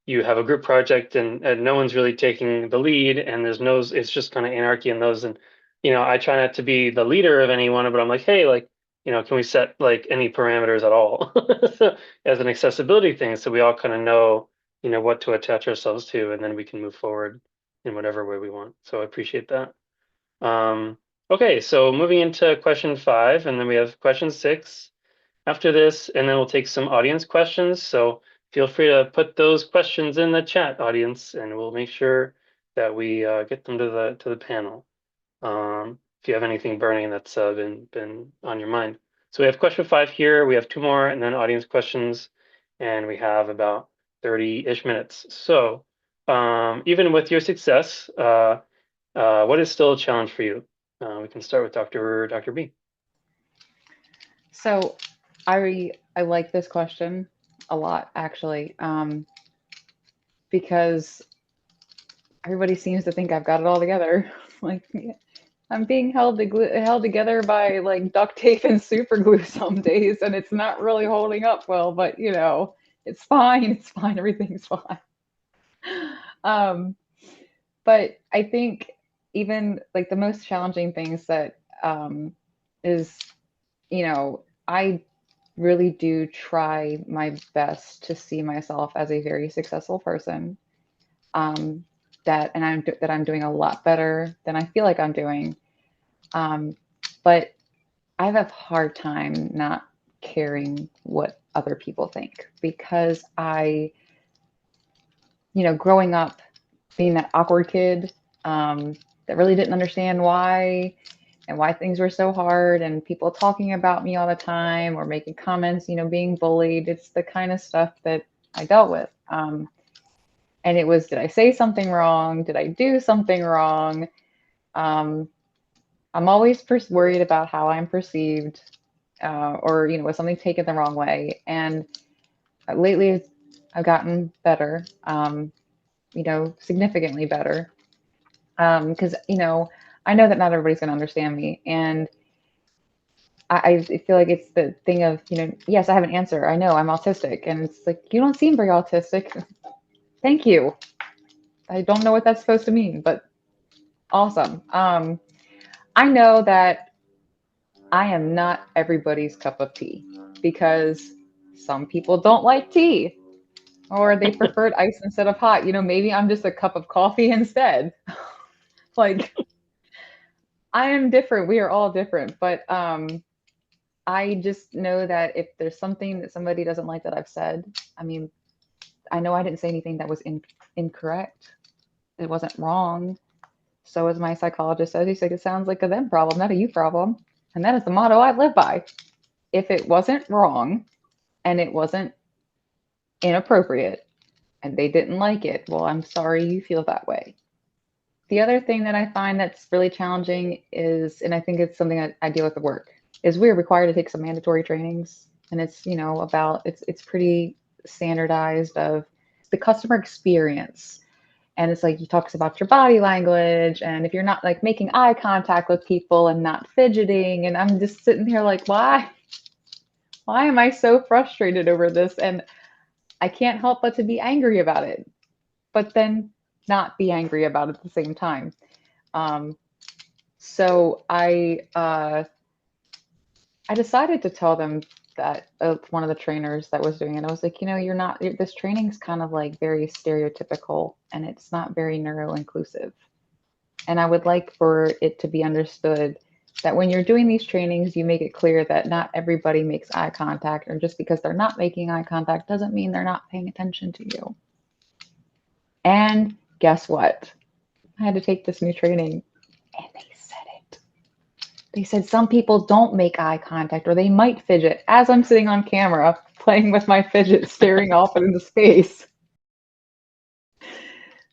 you have a group project and no one's really taking the lead and it's just kind of anarchy in those. And, you know, I try not to be the leader of anyone, but I'm like, hey, like, you know, can we set like any parameters at all so, as an accessibility thing so we all kind of know, you know, what to attach ourselves to and then we can move forward in whatever way we want. So I appreciate that. Okay, so moving into question 5, and then we have question 6 after this, and then we'll take some audience questions. So feel free to put those questions in the chat, audience, and we'll make sure that we get them to the panel. If you have anything burning that's been on your mind. So we have question 5 here. We have 2 more, and then audience questions, and we have about 30-ish minutes. So even with your success, what is still a challenge for you? We can start with Dr. B. So I like this question a lot, actually, because everybody seems to think I've got it all together. Like I'm being held together by like duct tape and super glue some days, and it's not really holding up well. But you know, it's fine. It's fine. Everything's fine. But I think even like the most challenging things that is, you know, I really do try my best to see myself as a very successful person. That I'm doing a lot better than I feel like I'm doing. But I have a hard time not caring what other people think because you know, growing up being that awkward kid that that really didn't understand why and why things were so hard, and people talking about me all the time or making comments, being bullied. It's the kind of stuff that I dealt with. And it was, did I say something wrong? Did I do something wrong? I'm always worried about how I'm perceived, or, was something taken the wrong way. And lately I've gotten better, significantly better. Because, I know that not everybody's going to understand me. And I feel like it's the thing of, yes, I have an answer. I know I'm autistic. And it's like, you don't seem very autistic. Thank you. I don't know what that's supposed to mean, but awesome. I know that I am not everybody's cup of tea, because some people don't like tea, or they preferred ice instead of hot. Maybe I'm just a cup of coffee instead. Like, I am different. We are all different. But I just know that if there's something that somebody doesn't like that I've said, I mean, I know I didn't say anything that was incorrect. It wasn't wrong. So as my psychologist says, he's like, it sounds like a them problem, not a you problem. And that is the motto I live by. If it wasn't wrong and it wasn't inappropriate and they didn't like it, well, I'm sorry you feel that way. The other thing that I find that's really challenging is, and I think it's something I deal with at work, is we're required to take some mandatory trainings. And it's, it's pretty standardized of the customer experience. And it's like, he talks about your body language, and if you're not like making eye contact with people and not fidgeting, and I'm just sitting here like, why am I so frustrated over this? And I can't help but to be angry about it, but then not be angry about it at the same time. So I decided to tell them that one of the trainers that was doing it, I was like, this training's kind of like very stereotypical, and it's not very neuro-inclusive. And I would like for it to be understood that when you're doing these trainings, you make it clear that not everybody makes eye contact, or just because they're not making eye contact doesn't mean they're not paying attention to you. And guess what? I had to take this new training, and they said it. They said some people don't make eye contact, or they might fidget as I'm sitting on camera playing with my fidget, staring off into space.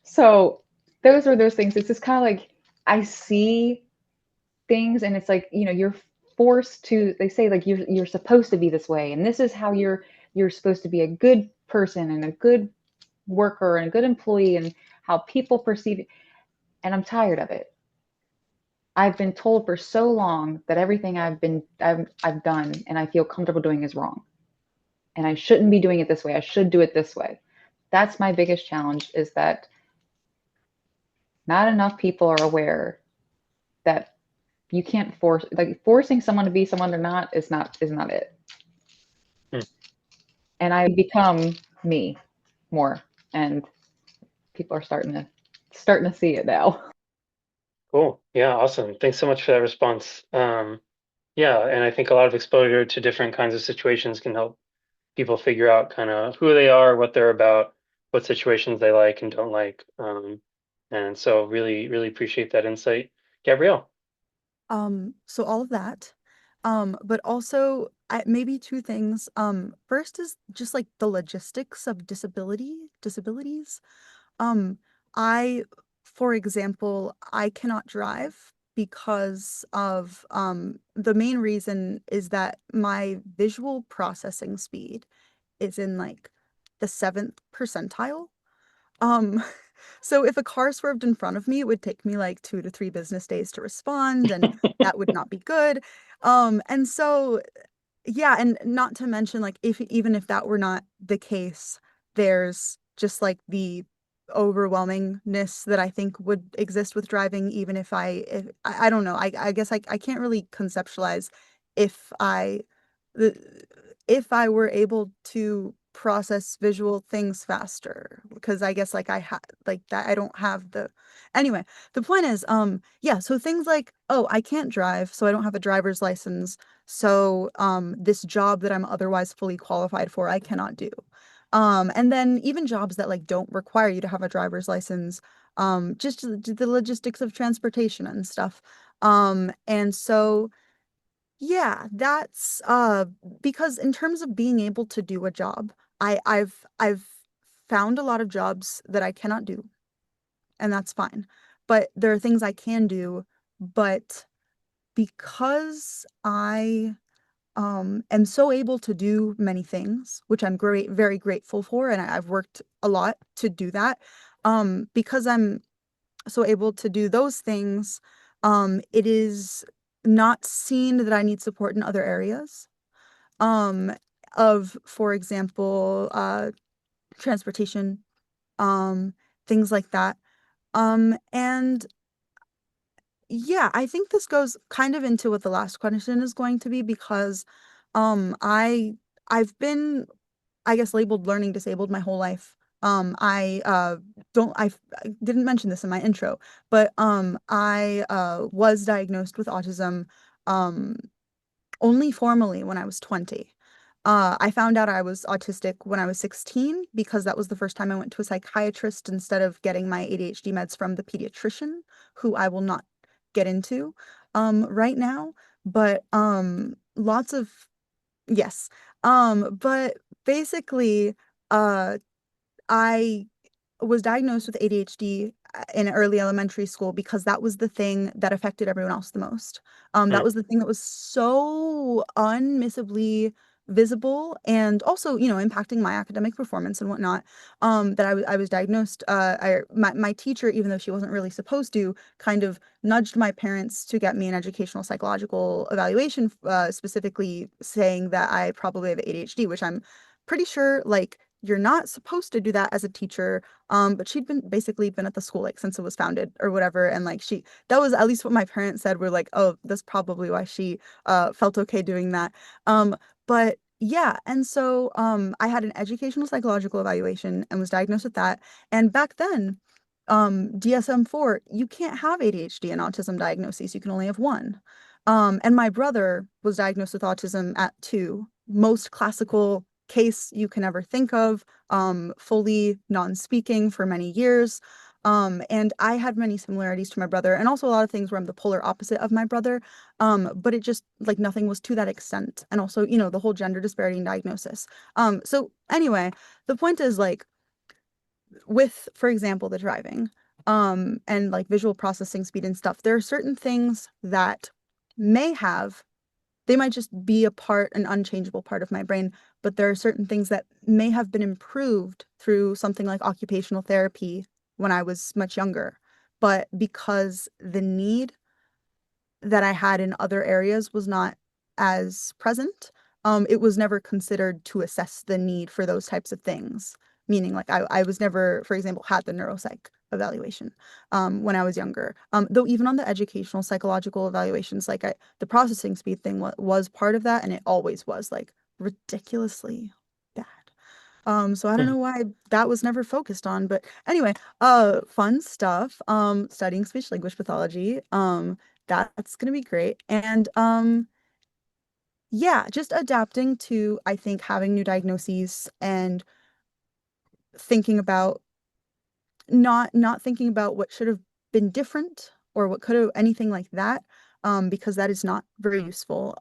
So those are those things. It's just kind of like, I see things, and it's like, you're forced to, they say like, you're supposed to be this way, and this is how you're supposed to be a good person and a good worker and a good employee, and how people perceive it. And I'm tired of it. I've been told for so long that everything I've done and I feel comfortable doing is wrong, and I shouldn't be doing it this way. I should do it this way. That's my biggest challenge, is that not enough people are aware that you can't forcing someone to be someone they're not is not it. And I become me more, and people are starting to see it now. Cool. Yeah, awesome. Thanks so much for that response. Yeah, and I think a lot of exposure to different kinds of situations can help people figure out kind of who they are, what they're about, what situations they like and don't like. And so really, really appreciate that insight. Gabrielle. So all of that. But also maybe two things. First is just like the logistics of disabilities. For example, I cannot drive because of the main reason is that my visual processing speed is in like the 7th percentile. So if a car swerved in front of me, it would take me like 2 to 3 business days to respond, and that would not be good. And so, yeah, and not to mention, like, even if that were not the case, there's just like the overwhelmingness that I think would exist with driving, even if I don't know. I guess I can't really conceptualize if I were able to process visual things faster, because I guess like I don't have anyway, the point is, yeah, so things like, oh, I can't drive, so I don't have a driver's license, so this job that I'm otherwise fully qualified for, I cannot do. And then even jobs that like don't require you to have a driver's license, just the logistics of transportation and stuff. And so yeah, that's because in terms of being able to do a job, I've found a lot of jobs that I cannot do, and that's fine. But there are things I can do, but because I am so able to do many things, which I'm very grateful for, and I've worked a lot to do that. Because I'm so able to do those things, it is not seen that I need support in other areas. Um, for example, transportation, um, things like that. And yeah, I think this goes kind of into what the last question is going to be because um I I've been, I guess, labeled learning disabled my whole life. I don't I didn't mention this in my intro, but I was diagnosed with autism um only formally when I was 20. I found out I was autistic when I was 16 because that was the first time I went to a psychiatrist instead of getting my ADHD meds from the pediatrician, who I will not get into right now. But lots of yes. But basically, uh I was diagnosed with ADHD in early elementary school because that was the thing that affected everyone else the most. That Mm, was the thing that was so unmissably visible and also, impacting my academic performance and whatnot. That I was diagnosed. My teacher, even though she wasn't really supposed to, kind of nudged my parents to get me an educational psychological evaluation, specifically saying that I probably have ADHD, which I'm pretty sure like you're not supposed to do that as a teacher. But she'd been at the school like since it was founded or whatever. And like that was at least what my parents said, were like, oh, that's probably why she felt okay doing that. But yeah, and so I had an educational psychological evaluation and was diagnosed with that. And back then, DSM-4, you can't have ADHD and autism diagnoses. You can only have one. And my brother was diagnosed with autism at 2, most classical case you can ever think of, fully non-speaking for many years. And I had many similarities to my brother, and also a lot of things where I'm the polar opposite of my brother. But it just like nothing was to that extent. And also, the whole gender disparity in diagnosis. So anyway, the point is like with, for example, the driving, and like visual processing speed and stuff, there are certain things that may have they might just be an unchangeable part of my brain, but there are certain things that may have been improved through something like occupational therapy when I was much younger. But because the need that I had in other areas was not as present, it was never considered to assess the need for those types of things. Meaning, like, I was never, for example, had the neuropsych evaluation when I was younger. Though even on the educational psychological evaluations, like the processing speed thing was part of that, and it always was like ridiculously bad. So I don't mm. know why that was never focused on, but anyway, fun stuff. Studying speech language pathology. That's gonna be great. And yeah, just adapting to, I think, having new diagnoses and thinking about not thinking about what should have been different or what could have anything like that, because that is not very useful,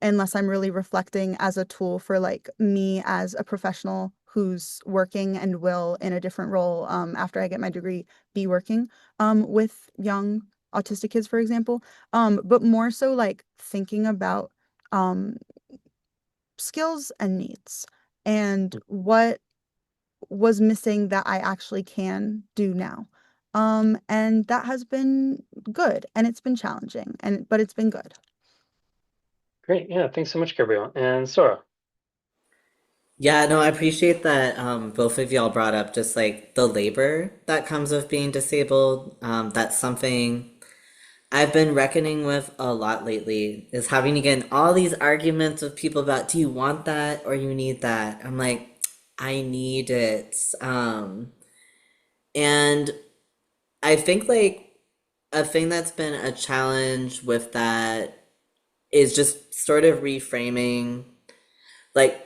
unless I'm really reflecting as a tool for like me as a professional who's working and will in a different role, after I get my degree, be working with young autistic kids, for example, but more so like thinking about um, skills and needs and what was missing that I actually can do now. And that has been good, and it's been challenging, but it's been good. Great. Yeah. Thanks so much, Gabrielle. And Sora. Yeah, no, I appreciate that both of y'all brought up just like the labor that comes with being disabled. That's something I've been reckoning with a lot lately, is having to get in all these arguments with people about, do you want that or you need that? I'm like, I need it. And I think like a thing that's been a challenge with that is just sort of reframing like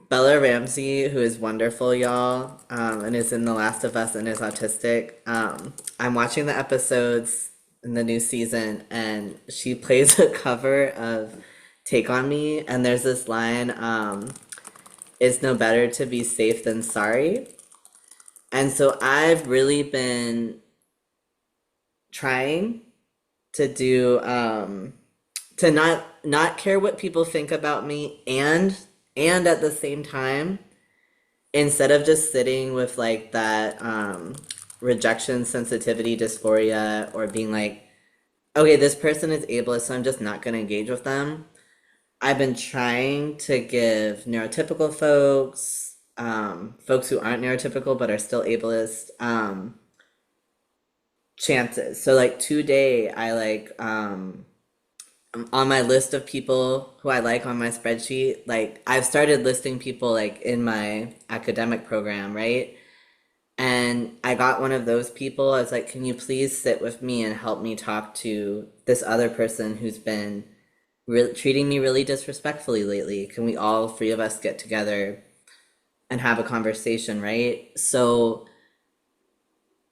Bella Ramsey, who is wonderful, y'all, and is in The Last of Us and is autistic. I'm watching the episodes in the new season, and she plays a cover of Take On Me, and there's this line, it's no better to be safe than sorry. And so I've really been trying to do to not care what people think about me, and at the same time, instead of just sitting with like that rejection sensitivity dysphoria, or being like, okay, this person is ableist, so I'm just not going to engage with them. I've been trying to give neurotypical folks, folks who aren't neurotypical but are still ableist, chances. So like today, I like on my list of people who I like on my spreadsheet, like I've started listing people like in my academic program, right? And I got one of those people. I was like, can you please sit with me and help me talk to this other person who's been treating me really disrespectfully lately? Can we all three of us get together and have a conversation, right? So,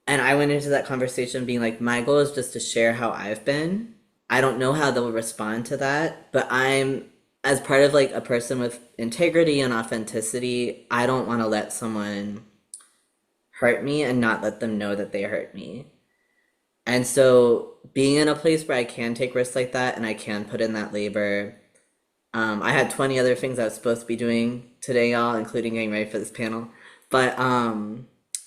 and I went into that conversation being like, my goal is just to share how I've been. I don't know how they'll respond to that, but as part of like a person with integrity and authenticity, I don't want to let someone hurt me and not let them know that they hurt me. And so being in a place where I can take risks like that and I can put in that labor. I had 20 other things I was supposed to be doing today, y'all, including getting ready for this panel. But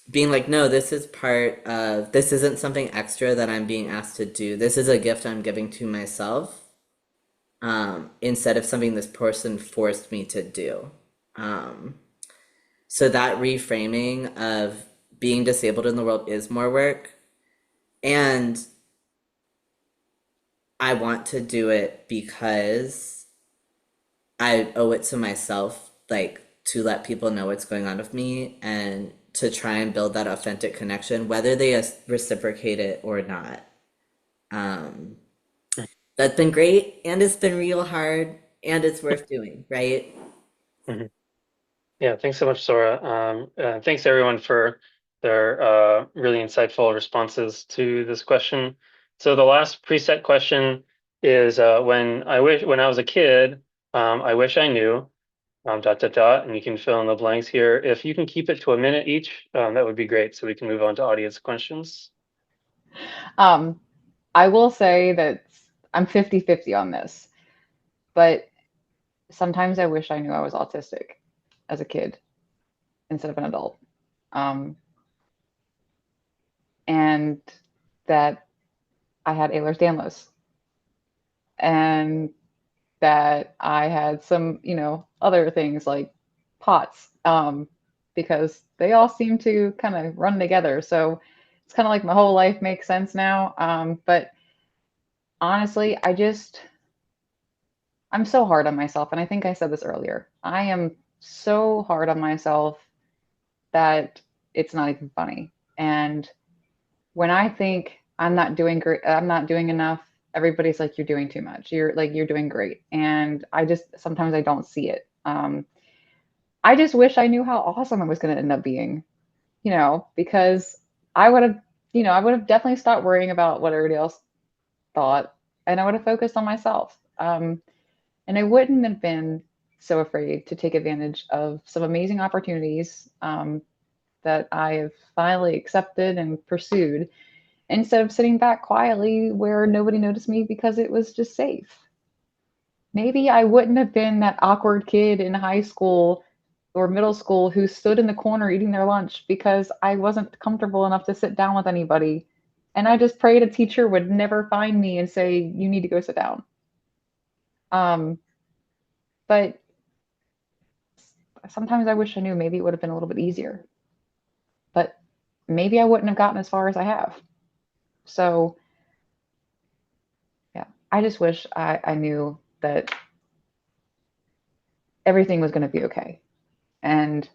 being like, no, this isn't something extra that I'm being asked to do. This is a gift I'm giving to myself, instead of something this person forced me to do. So that reframing of being disabled in the world is more work. And I want to do it because I owe it to myself, like to let people know what's going on with me and to try and build that authentic connection, whether they reciprocate it or not. That's been great, and it's been real hard, and it's worth doing, right? Mhm. Yeah, thanks so much, Sora. Thanks everyone for their really insightful responses to this question. So the last preset question is when I was a kid, I wish I knew, ... and you can fill in the blanks here. If you can keep it to a minute each, that would be great, so we can move on to audience questions. I will say that I'm 50-50 on this, but sometimes I wish I knew I was autistic as a kid instead of an adult. And that I had Ehlers-Danlos, and that I had some, other things like POTS, because they all seem to kind of run together. So it's kind of like my whole life makes sense now. But honestly, I'm so hard on myself. And I think I said this earlier. I am so hard on myself that it's not even funny. And when I think I'm not doing great, I'm not doing enough, everybody's like, you're doing too much. You're doing great. And sometimes I don't see it. I just wish I knew how awesome I was going to end up being, because I would have, I would have definitely stopped worrying about what everybody else thought, and I would have focused on myself. And I wouldn't have been so afraid to take advantage of some amazing opportunities that I have finally accepted and pursued, instead of sitting back quietly where nobody noticed me because it was just safe. Maybe I wouldn't have been that awkward kid in high school or middle school who stood in the corner eating their lunch because I wasn't comfortable enough to sit down with anybody. And I just prayed a teacher would never find me and say, you need to go sit down. But sometimes I wish I knew. Maybe it would have been a little bit easier. But maybe I wouldn't have gotten as far as I have. So yeah, I just wish I knew that everything was going to be okay. And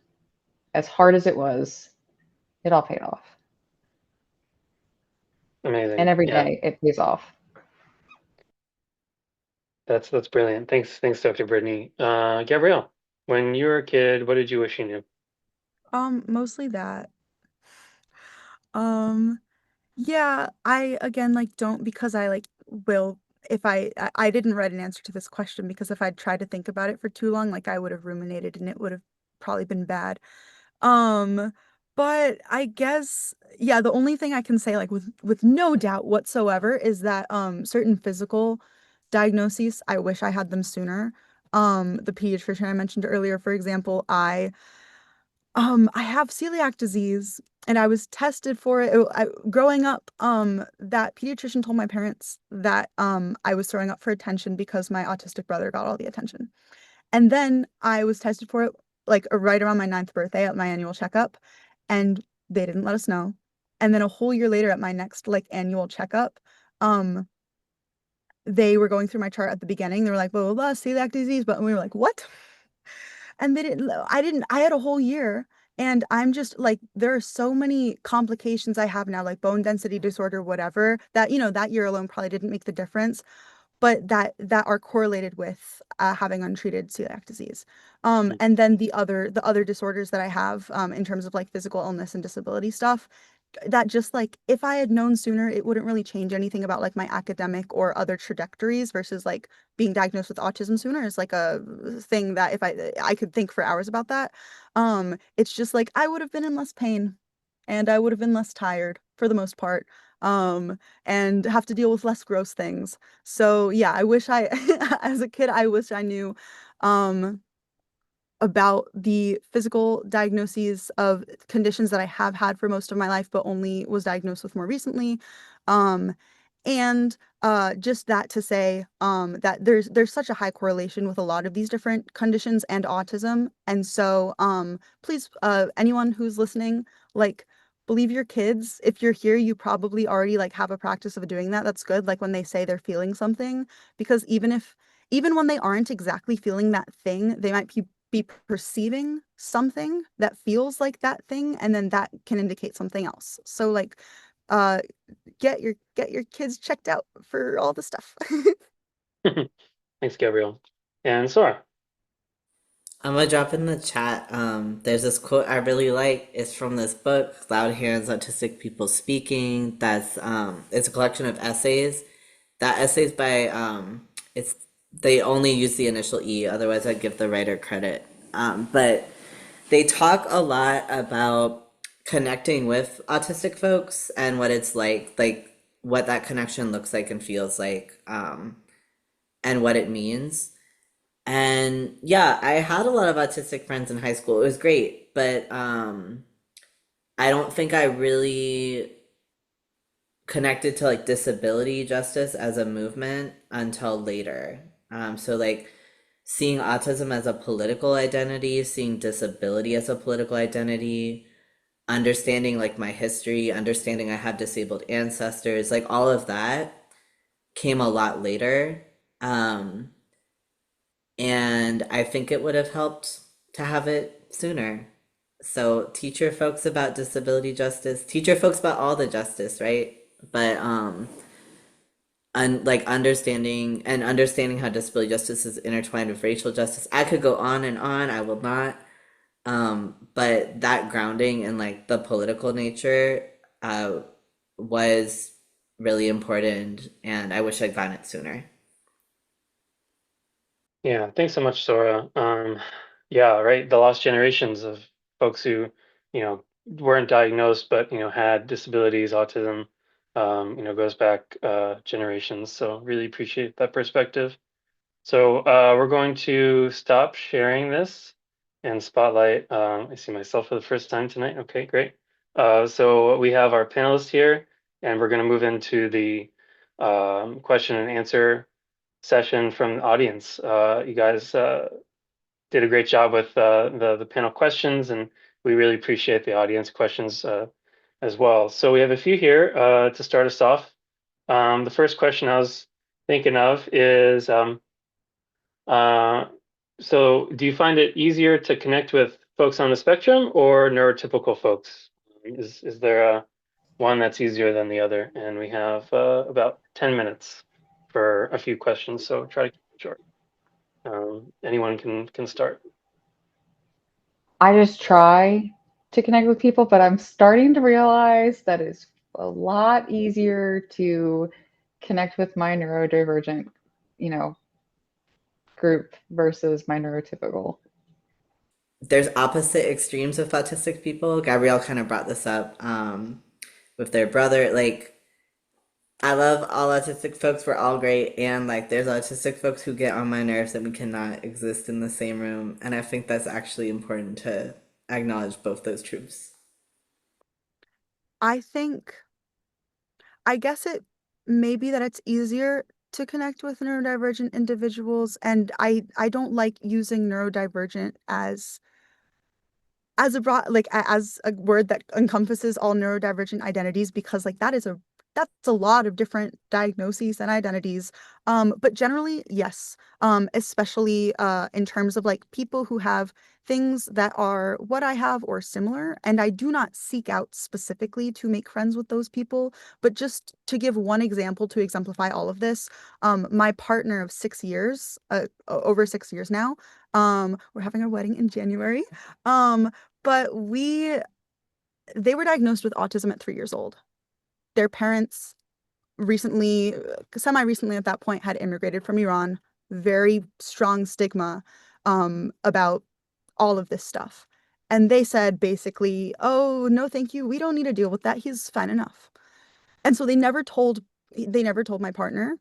as hard as it was, it all paid off. Amazing. And every Yeah, day it pays off. that's brilliant. Thanks, Dr. Brittany. Gabrielle. when you were a kid, what did you wish you knew? Mostly that. Um, yeah, I again like don't because I like will if I didn't write an answer to this question because if I'd tried to think about it for too long, like I would have ruminated and it would have probably been bad. Um, but I guess yeah, the only thing I can say like with no doubt whatsoever is that certain physical diagnoses, I wish I had them sooner. The pediatrician I mentioned earlier, for example, I have celiac disease and I was tested for it. Growing up, that pediatrician told my parents that I was throwing up for attention because my autistic brother got all the attention. And then I was tested for it like right around my ninth birthday at my annual checkup, and they didn't let us know. And then a whole year later at my next like annual checkup, um, they were going through my chart at the beginning. They were like, blah, blah, blah, celiac disease. But we were like, what? And I had a whole year. And I'm just like, there are so many complications I have now, like bone density disorder, whatever, that, that year alone probably didn't make the difference but that are correlated with having untreated celiac disease. And then the other disorders that I have in terms of like physical illness and disability stuff, that just like if I had known sooner, it wouldn't really change anything about like my academic or other trajectories versus like being diagnosed with autism sooner is like a thing that if I could think for hours about that. It's just like I would have been in less pain and I would have been less tired for the most part. And have to deal with less gross things. So yeah, I wish I as a kid I wish I knew um about the physical diagnoses of conditions that I have had for most of my life, but only was diagnosed with more recently. Um, and just that to say that there's such a high correlation with a lot of these different conditions and autism. And so please, anyone who's listening, like believe your kids. If you're here, you probably already like have a practice of doing that. That's good. Like when they say they're feeling something, because even when they aren't exactly feeling that thing, they might be perceiving something that feels like that thing, and then that can indicate something else. So like uh get your kids checked out for all the stuff. Thanks, Gabrielle. And Sora. I'm gonna drop in the chat. There's this quote I really like. It's from this book, Loud Hearings Autistic People Speaking. It's a collection of essays. That essay's by it's they only use the initial E, otherwise I'd give the writer credit. But they talk a lot about connecting with autistic folks and what it's like what that connection looks like and feels like, and what it means. And yeah, I had a lot of autistic friends in high school. It was great, but I don't think I really connected to like disability justice as a movement until later. So like seeing autism as a political identity, seeing disability as a political identity, understanding like my history, understanding I have disabled ancestors, like all of that came a lot later. Um, and I think it would have helped to have it sooner. So teach your folks about disability justice, teach your folks about all the justice, right? But like understanding how disability justice is intertwined with racial justice. I could go on and on. I will not. But that grounding in like the political nature was really important, and I wish I'd gotten it sooner. Yeah, thanks so much, Sora. Yeah, right. The lost generations of folks who, weren't diagnosed, but, had disabilities, autism, goes back generations. So really appreciate that perspective. So we're going to stop sharing this and spotlight. I see myself for the first time tonight. Okay, great. So we have our panelists here, and we're going to move into the question and answer session from the audience. You guys did a great job with the panel questions, and we really appreciate the audience questions as well. So we have a few here to start us off. The first question I was thinking of is, so do you find it easier to connect with folks on the spectrum or neurotypical folks? Is there one that's easier than the other? And we have about 10 minutes for a few questions, so try to keep it short. Anyone can start. I just try to connect with people, but I'm starting to realize that it's a lot easier to connect with my neurodivergent, you know, group versus my neurotypical. There's opposite extremes of autistic people. Gabrielle kind of brought this up with their brother. Like, I love all autistic folks. We're all great. And like, there's autistic folks who get on my nerves and we cannot exist in the same room. And I think that's actually important to acknowledge both those truths. I think, I guess it may be that it's easier to connect with neurodivergent individuals, and I don't like using neurodivergent as a broad, like as a word that encompasses all neurodivergent identities, because like that's a lot of different diagnoses and identities. But generally, yes. Especially in terms of like people who have things that are what I have or similar, and I do not seek out specifically to make friends with those people. But just to give one example to exemplify all of this, my partner of 6 years, over 6 years now, we're having our wedding in January. But they were diagnosed with autism at 3 years old. Their parents recently, semi-recently at that point, had immigrated from Iran. Very strong stigma about all of this stuff. And they said basically, oh, no, thank you. We don't need to deal with that. He's fine enough. And so they never told my partner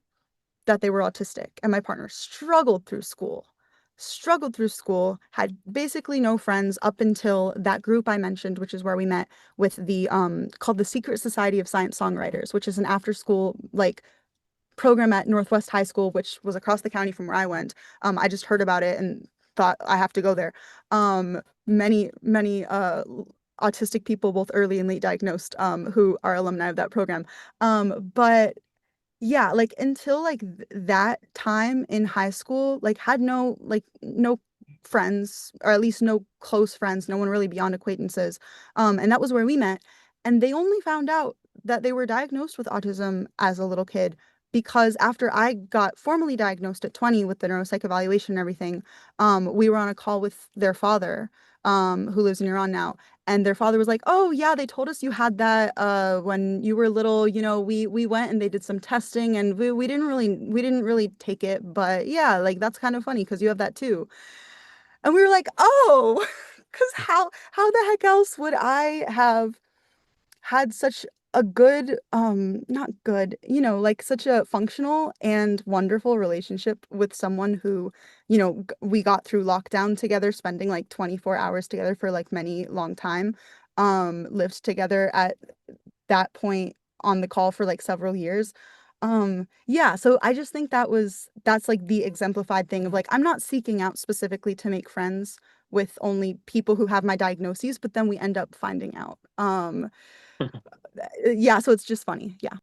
that they were autistic. And my partner struggled through school, had basically no friends up until that group I mentioned, which is where we met with the called the Secret Society of Science Songwriters, which is an after school like program at Northwest High School, which was across the county from where I went. I just heard about it and thought I have to go there. Many autistic people, both early and late diagnosed, who are alumni of that program. But yeah, like until like that time in high school, like had no friends, or at least no close friends, no one really beyond acquaintances. And that was where we met. And they only found out that they were diagnosed with autism as a little kid because after I got formally diagnosed at 20 with the neuropsych evaluation and everything, we were on a call with their father, who lives in Iran now. And their father was like, "Oh yeah, they told us you had that when you were little. We went and they did some testing, and we didn't really take it, but yeah, like that's kind of funny because you have that too." And we were like, "Oh, because how the heck else would I have had such a good, not good, like such a functional and wonderful relationship with someone who, we got through lockdown together, spending like 24 hours together for like many long time, lived together at that point on the call for like several years. Yeah, so I just think that's like the exemplified thing of like, I'm not seeking out specifically to make friends with only people who have my diagnoses, but then we end up finding out. Yeah, so it's just funny. Yeah.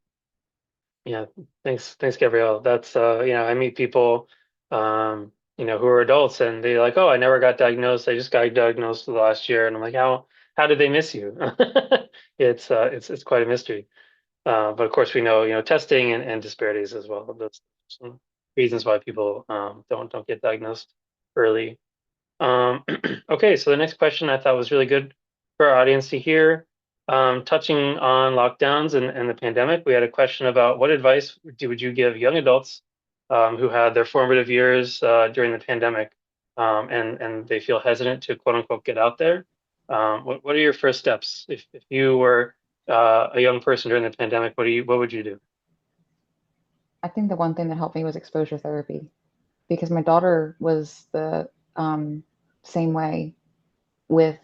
Yeah, thanks, Gabrielle. That's I meet people, who are adults and they're like, oh, I never got diagnosed. I just got diagnosed last year, and I'm like, how did they miss you? It's quite a mystery. But of course, we know, testing and disparities as well. That's some reasons why people don't get diagnosed early. Okay, so the next question I thought was really good for our audience to hear. Touching on lockdowns and the pandemic, we had a question about what advice would you give young adults who had their formative years during the pandemic, and they feel hesitant to quote unquote get out there. What are your first steps if you were a young person during the pandemic? What would you do? I think the one thing that helped me was exposure therapy because my daughter was the same way with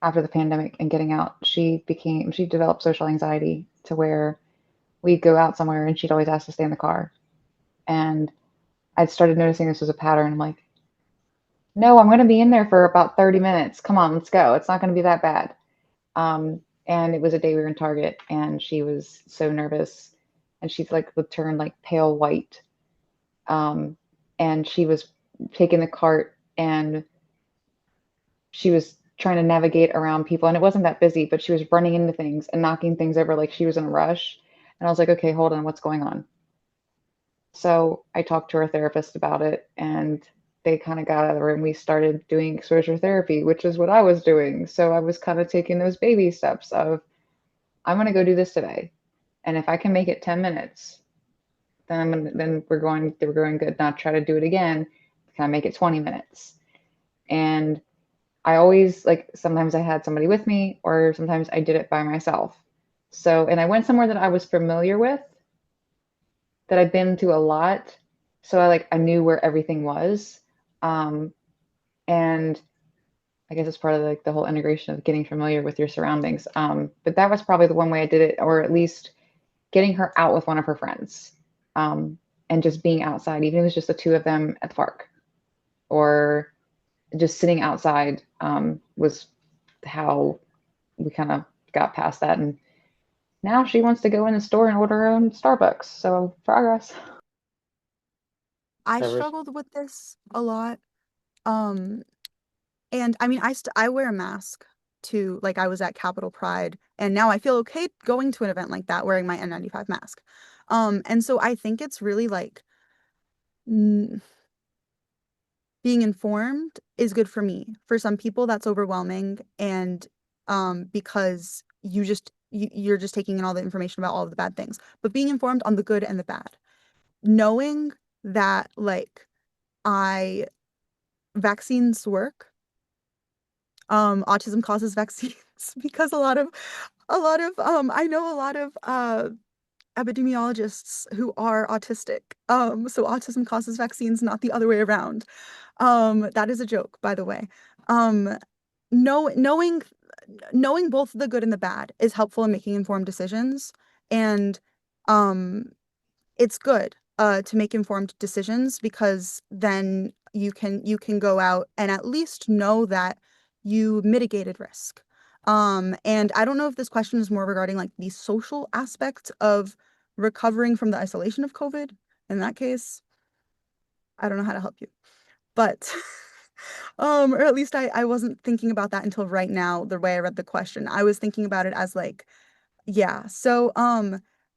after the pandemic and getting out. She developed social anxiety to where we'd go out somewhere and she'd always ask to stay in the car. And I'd started noticing this was a pattern. I'm like, no, I'm going to be in there for about 30 minutes. Come on, let's go. It's not going to be that bad. And it was a day we were in Target and she was so nervous and she's like would turn like pale white. And she was taking the cart and she was trying to navigate around people and it wasn't that busy, but she was running into things and knocking things over like she was in a rush. And I was like, okay, hold on, what's going on? So I talked to her therapist about it and they kind of got out of the room. We started doing exposure therapy, which is what I was doing. So I was kind of taking those baby steps of, I'm going to go do this today. And if I can make it 10 minutes, then we're going good. Not try to do it again. Can I make it 20 minutes? And I always, like, sometimes I had somebody with me, or sometimes I did it by myself. So, and I went somewhere that I was familiar with, that I've been to a lot. So I knew where everything was. And I guess it's part of like the whole integration of getting familiar with your surroundings. But that was probably the one way I did it, or at least getting her out with one of her friends, and just being outside, even if it was just the two of them at the park, or just sitting outside, was how we kind of got past that. And now she wants to go in the store and order her own Starbucks. So progress. I Never. struggled with this a lot. And I mean, I wear a mask too. Like, I was at Capitol Pride, and now I feel okay going to an event like that wearing my N95 mask. And so I think it's really like being informed is good for me. For some people, that's overwhelming, and because you're just taking in all the information about all of the bad things. But being informed on the good and the bad, knowing that like vaccines work. Autism causes vaccines because a lot of I know a lot of epidemiologists who are autistic. So autism causes vaccines, not the other way around. That is a joke, by the way. Knowing both the good and the bad is helpful in making informed decisions, and it's good to make informed decisions, because then you can go out and at least know that you mitigated risk. And I don't know if this question is more regarding like the social aspect of recovering from the isolation of COVID. In that case, I don't know how to help you. But or at least I wasn't thinking about that until right now, the way I read the question. I was thinking about it as like, yeah. So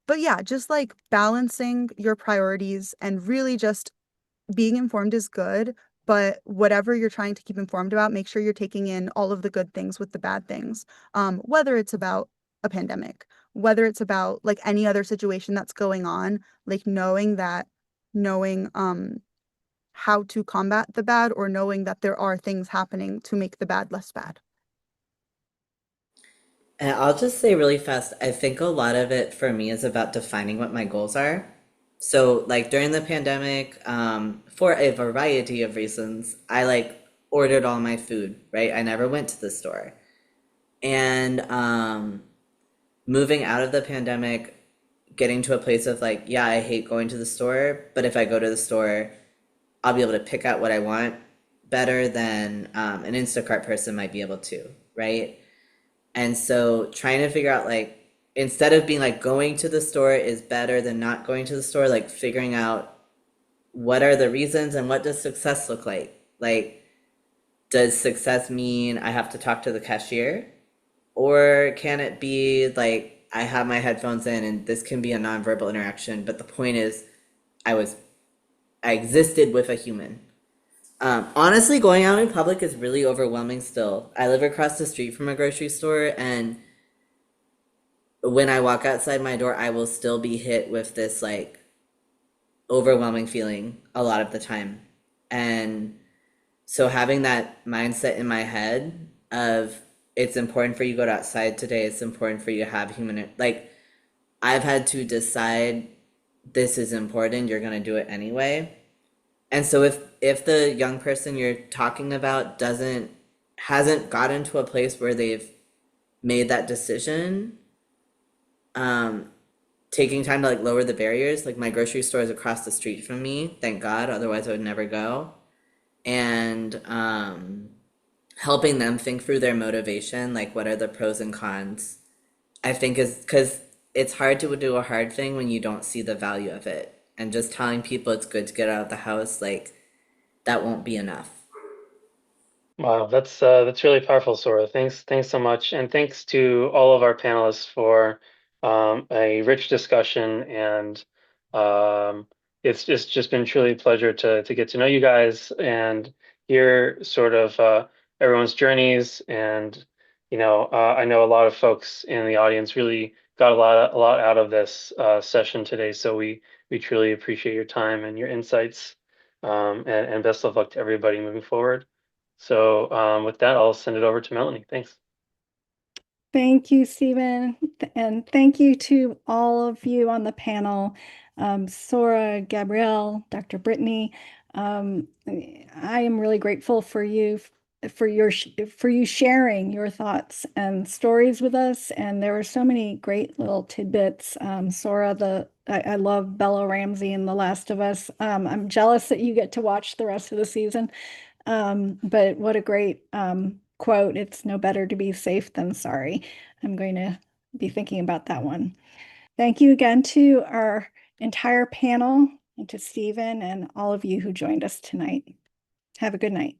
but yeah, just like balancing your priorities, and really just being informed is good, but whatever you're trying to keep informed about, make sure you're taking in all of the good things with the bad things. Whether it's about a pandemic, whether it's about like any other situation that's going on, like knowing how to combat the bad, or knowing that there are things happening to make the bad less bad. And I'll just say really fast, I think a lot of it for me is about defining what my goals are. So, like during the pandemic, for a variety of reasons, I like ordered all my food, right? I never went to the store. And moving out of the pandemic, getting to a place of like, yeah, I hate going to the store, but if I go to the store, I'll be able to pick out what I want better than an Instacart person might be able to, right? And so trying to figure out like, instead of being like going to the store is better than not going to the store, like figuring out what are the reasons and what does success look like? Like, does success mean I have to talk to the cashier? Or can it be like I have my headphones in and this can be a nonverbal interaction, but the point is I existed with a human. Honestly, going out in public is really overwhelming still. I live across the street from a grocery store, and when I walk outside my door, I will still be hit with this like overwhelming feeling a lot of the time. And so having that mindset in my head of it's important for you to go outside today, it's important for you to have human, like I've had to decide this is important, you're going to do it anyway. And so if the young person you're talking about hasn't gotten to a place where they've made that decision, taking time to like lower the barriers, like my grocery store is across the street from me, thank God, otherwise I would never go. And helping them think through their motivation, like what are the pros and cons, I think is because it's hard to do a hard thing when you don't see the value of it. And just telling people it's good to get out of the house, like that won't be enough. Wow, that's really powerful, Sora. Thanks so much, and thanks to all of our panelists for a rich discussion and it's just been truly a pleasure to get to know you guys and hear sort of everyone's journeys. And I know a lot of folks in the audience really got a lot out of this session today. So we truly appreciate your time and your insights. And best of luck to everybody moving forward. So with that, I'll send it over to Melanie. Thanks. Thank you, Stephen. And thank you to all of you on the panel, Sora, Gabrielle, Dr. Brittany. I am really grateful for you, for you sharing your thoughts and stories with us. And there were so many great little tidbits. Sora, I love Bella Ramsey in The Last of Us. I'm jealous that you get to watch the rest of the season. But what a great quote. It's no better to be safe than sorry. I'm going to be thinking about that one. Thank you again to our entire panel and to Stephen and all of you who joined us tonight. Have a good night.